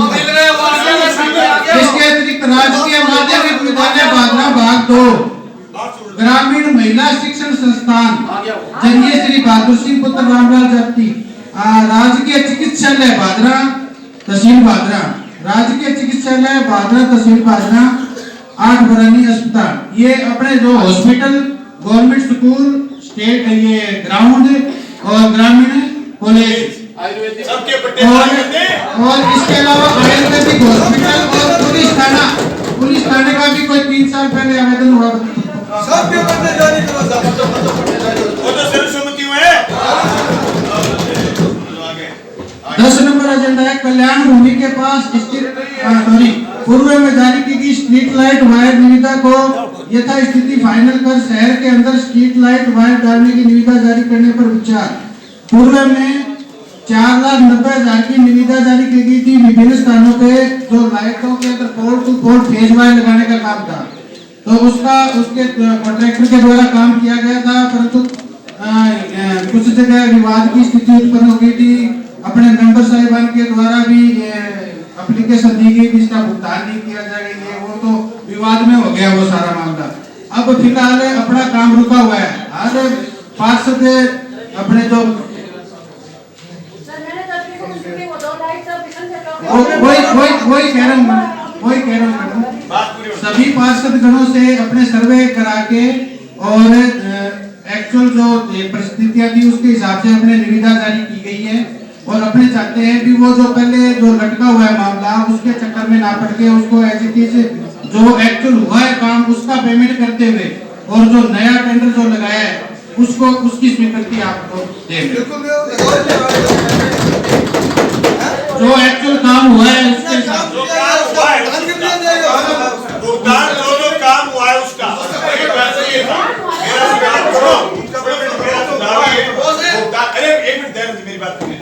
इसके अतिरिक्त राजकीय माध्यमिक विद्यालय भादरा भाग 2 ग्रामीण महिला शिक्षण संस्थान जंगीय श्री बहादुर सिंह पुत्र रामलाल जप्ती, राजकीय चिकित्सालय भादरा तहसील भादरा, राजकीय चिकित्सालय भादरा तहसील भादरा 8 बरानी अस्पताल, ये अपने जो हॉस्पिटल, गवर्नमेंट स्कूल, स्टेट ये ग्राउंड और ग्रामीण कॉलेज सबके पट्टे और इसके अलावा आयुर्वेदिक हॉस्पिटल और पुलिस थाने का भी कोई 3 साल पहले आवेदन हुआ। सबके पट्टे जारी करो, वो तो सर्वसम्मति में है। 10 नंबर एजेंडा है कल्याण भूमि के पास स्थित पूर्व में जारी की गई स्ट्रीट लाइट वायर निविदा को यथा स्थिति फाइनल कर शहर के अंदर स्ट्रीट लाइट वायर डालने की निविदा जारी करने पर विचार। पूर्व में 4,90,000 की निविदा जारी की गई थी। विभिन्न स्थानों पे जो लाइटों के अंदर pole to pole phase wire लगाने का काम था, तो उसके कॉन्ट्रैक्टर के द्वारा काम किया गया था, परंतु कुछ जगह विवाद की स्थिति उत्पन्न हो गई थी। अपने मेंबर साहिबान के द्वारा भी एप्लीकेशन दी गई थी, इसका भुगतान नहीं किया जाएगा, वो तो विवाद में हो गया वो सारा मामला। अब फिलहाल अपना काम रुका हुआ है। आज पार्षद अपने जो वही कह रहा हूँ सभी पार्षद गणों से अपने सर्वे करा के और एक्चुअल जो परिस्थितियां थी उसके हिसाब से अपने निविदा जारी की गई है और अपने चाहते हैं कि वो जो पहले जो लटका हुआ है मामला उसके चक्कर में ना पड़ के उसको एज इट इज जो एक्चुअल हुआ है काम उसका पेमेंट करते हुए और जो नया टेंडर जो लगाया है उसको उसकी स्वीकृति आपको देंगे। जो एक्चुअल काम हुआ है उसके साथ भुगतान जो काम हुआ है उसका अरे एक मिनट मेरी बात सुनिए।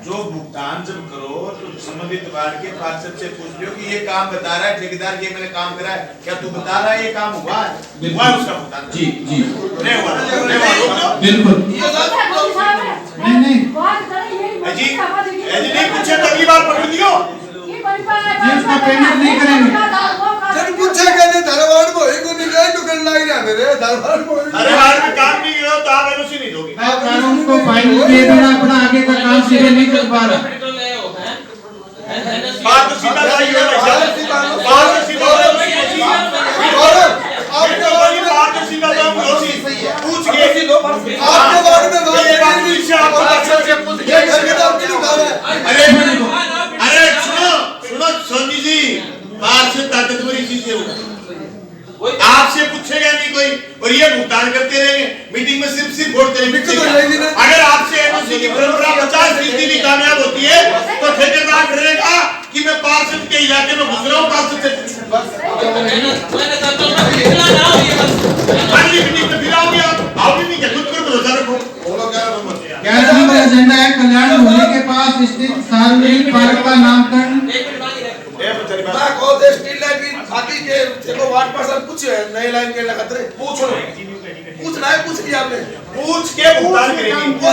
जो भुगतान जब करो तो संबंधित वार्ड के पार्षद से पूछ लो कि ये काम बता रहा है ठेकेदार ये मैंने काम करा है, क्या तू बता रहा है ये काम हुआ है उसका भुगतान? जी जी नहीं हुआ बिल्कुल नहीं नहीं पूछे तो अगली बार पकड़ दियो उसका पेमेंट नहीं करेंगे। जब पूछे कहने धारवाड़ में एक को निकाय तो करने लग रहा मेरे धारवाड़ में काम नहीं करो तो आप एनओसी नहीं दोगे। मैं कानून को फाइनल किए बिना अपना आगे का काम सीधे नहीं कर पा रहा। बात तो सीधा भाई है बात तो सीधा आपके वाली बात तो सीधा पूछ के आपके वार्ड में अरे सुनो सोनी जी बाहर से ताकतवरी चीजें होगी आपसे पूछेगा नहीं कोई और ये भुगतान करते रहेंगे मीटिंग में सिर्फ वोट करेंगे। अगर आपसे एनओसी की परंपरा 50% भी कामयाब होती है तो ठेकेदार डरेगा कि मैं पार्षद के इलाके में घुस रहा हूँ पार्षद से अगली मीटिंग में फिर आओगे आप आओगे नहीं क्या खुद पर भरोसा रखो। 11 नंबर एजेंडा है कल्याण भूमि के पास स्थित सार्वजनिक पार्क का नामकरण। स्ट्रीट लाइट की बाकी के देखो वार्ड पार्षद कुछ नए लाइन के लगाते पूछो पूछना है कुछ नहीं आपने पूछ के भुगतान करेंगे वो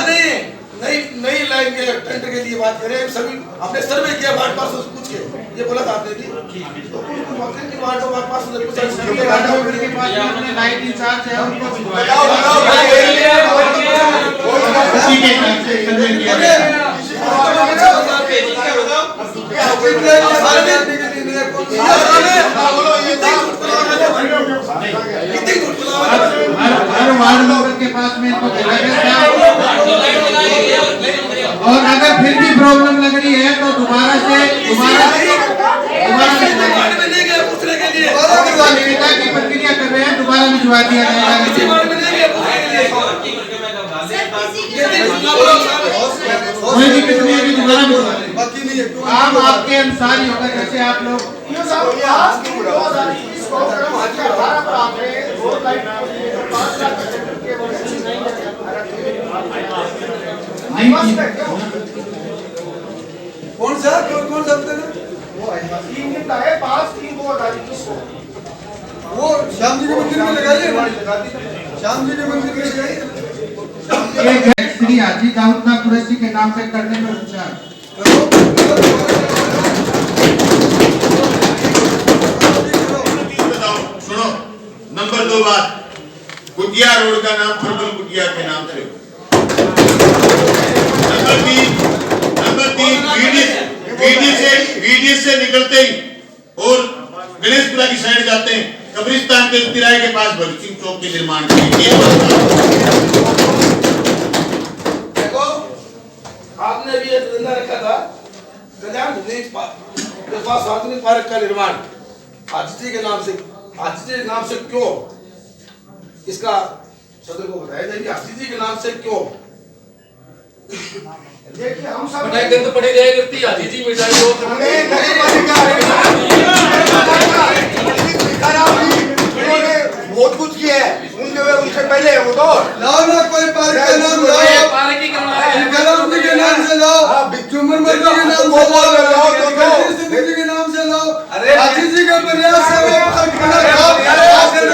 नहीं नई लाइन के टेंडर के लिए बात करें सभी आपने सर्वे किया वार्ड पार्षद पूछ के ये बोला था आपने भी तो उनको मौके की वार्ड हमारे पास उधर कुछ सभी वार्डों के पास अपने लाइट इंचार्ज है उनको बताओ उसी के नाम से संजय किया गया हर वार्ड मेंबर के पास में इनको दिया और अगर फिर भी प्रॉब्लम लग रही है तो दोबारा निविदा की प्रक्रिया कर रहे हैं, दोबारा भिजवा दिया जाएगा। कोई दिक्कत नहीं है कि दोबारा भिजवा दें। बाकी नहीं है काम आपके अनुसार ही होगा, जैसे आप लोग कौन सा वो श्याम जी के मंदिर में लगाइए, श्याम जी के मंदिर में लगाइए। ये श्री हाजी दाऊद खां कुरैशी के नाम पे करने में विचार सुनो, नंबर 2 बात, कुटिया रोड का नाम फर्गल कुटिया के नाम से। नंबर 3 वीडी से निकलते ही और गणेशपुरा की साइड जाते हैं, कब्रिस्तान के तिराहे के पास भगत सिंह चौक के निर्माण के लिए। देखो आपने भी एक धंधा रखा था कल्याण सार्वजनिक पार्क का निर्माण आतिथ्य के नाम से, आतिथ्य के नाम से क्यों, इसका सदर को बताया जाए कि आतिथ्य के नाम से क्यों। देखिए हम सब बनाई गंद पड़े रहे करती आतिथ्य मिठाई वो बहुत कुछ किया है उनसे पहले वो तो लाओ ना कोई पार्क का नाम लाओ, पार्क की करवा गलावती के नाम से लाओ, झूमर मर्दी के नाम से लाओ, सिद्दीकी के नाम से लाओ। आशीष जी का प्रयास है वो पार्क बना नगर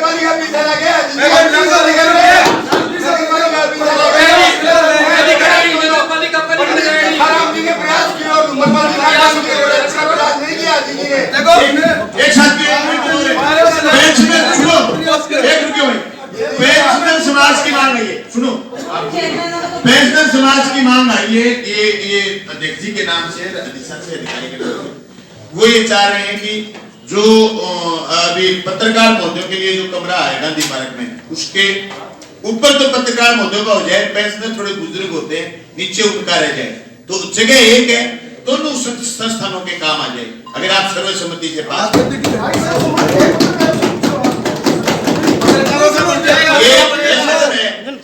पालिका पीछे लगे पेंशनर समाज की मांग है, सुनो, पेंशनर समाज की मांग है, ये अध्यक्ष जी के नाम से, अधिकारी के नाम से वो ये चाह रहे हैं कि जो अभी पत्रकार महोदयों के लिए जो कमरा है गांधी पार्क में, उसके ऊपर तो पत्रकार महोदयों का हो जाए, पेंशनर थोड़े बुजुर्ग होते हैं, नीचे उनका रह जाए, तो जगह एक है, दोनों संस्थानों के काम आ जाए अगर आप सर्वसम्मति से पास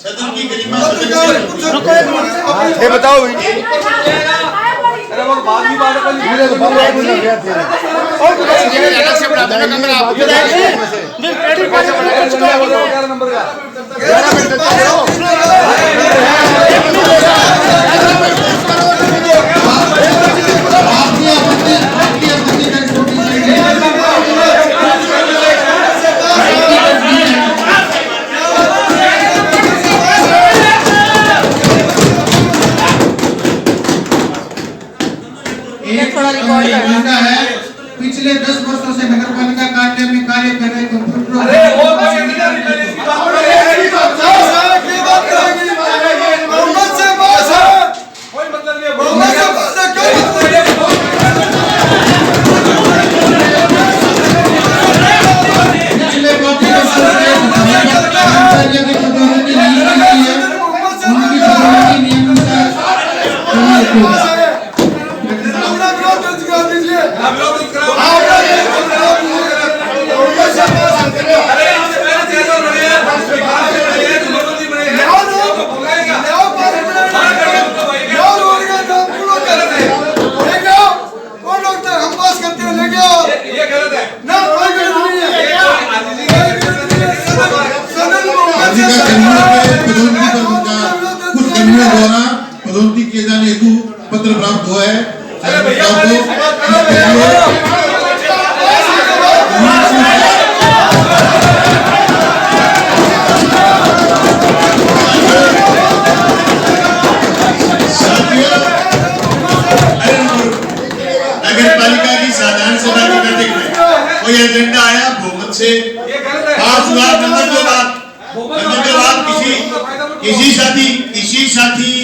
सदन की गरिमा ये बताओ है पिछले 10 वर्षों से नगर पालिका कार्यालय में कार्य कर रहे कंप्यूटर पदोन्नति किए जाने हेतु पत्र प्राप्त हुआ है। और ये एजेंडा आया बहुमत से पास हुआ। नंबर दो बात किसी साथी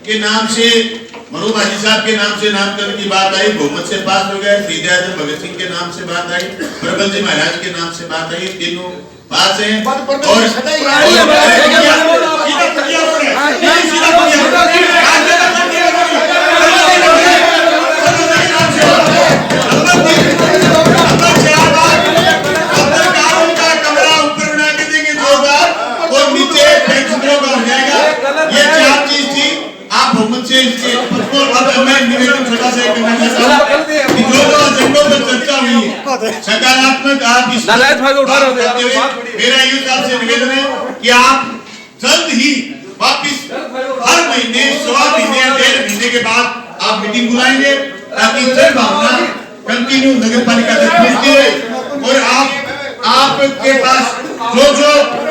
के नाम से मनोज हाजी साहब के नाम से नामकरण की बात आई, बहुमत से पास हो गया। सीधे आजम भगत सिंह के नाम से बात आई, प्रबल जी महाराज के नाम से बात आई, तीनों पास हैं। कमरा ऊपर बना के देंगे 2,000 और नीचे पेंशनरों का हो जाएगा। ये 4 चीज थी। आप बहुमत से इसके मैं निवेदन छोटा सा करना चाहता हूं कि जो एजेंडों पर चर्चा हुई है सकारात्मक आप इस मेरा यूथ से निवेदन है कि आप जल्द ही वापिस हर महीने 1.25 महीने या 1.5 महीने के बाद आप मीटिंग बुलाएंगे ताकि जन भावना कंटिन्यू नगर पालिका से जुड़ती रहे और आपके पास जो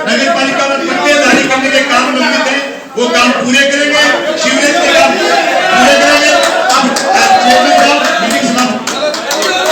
नगर पालिका में पट्टे जारी करने के काम लंबित हैं वो काम पूरे करेंगे।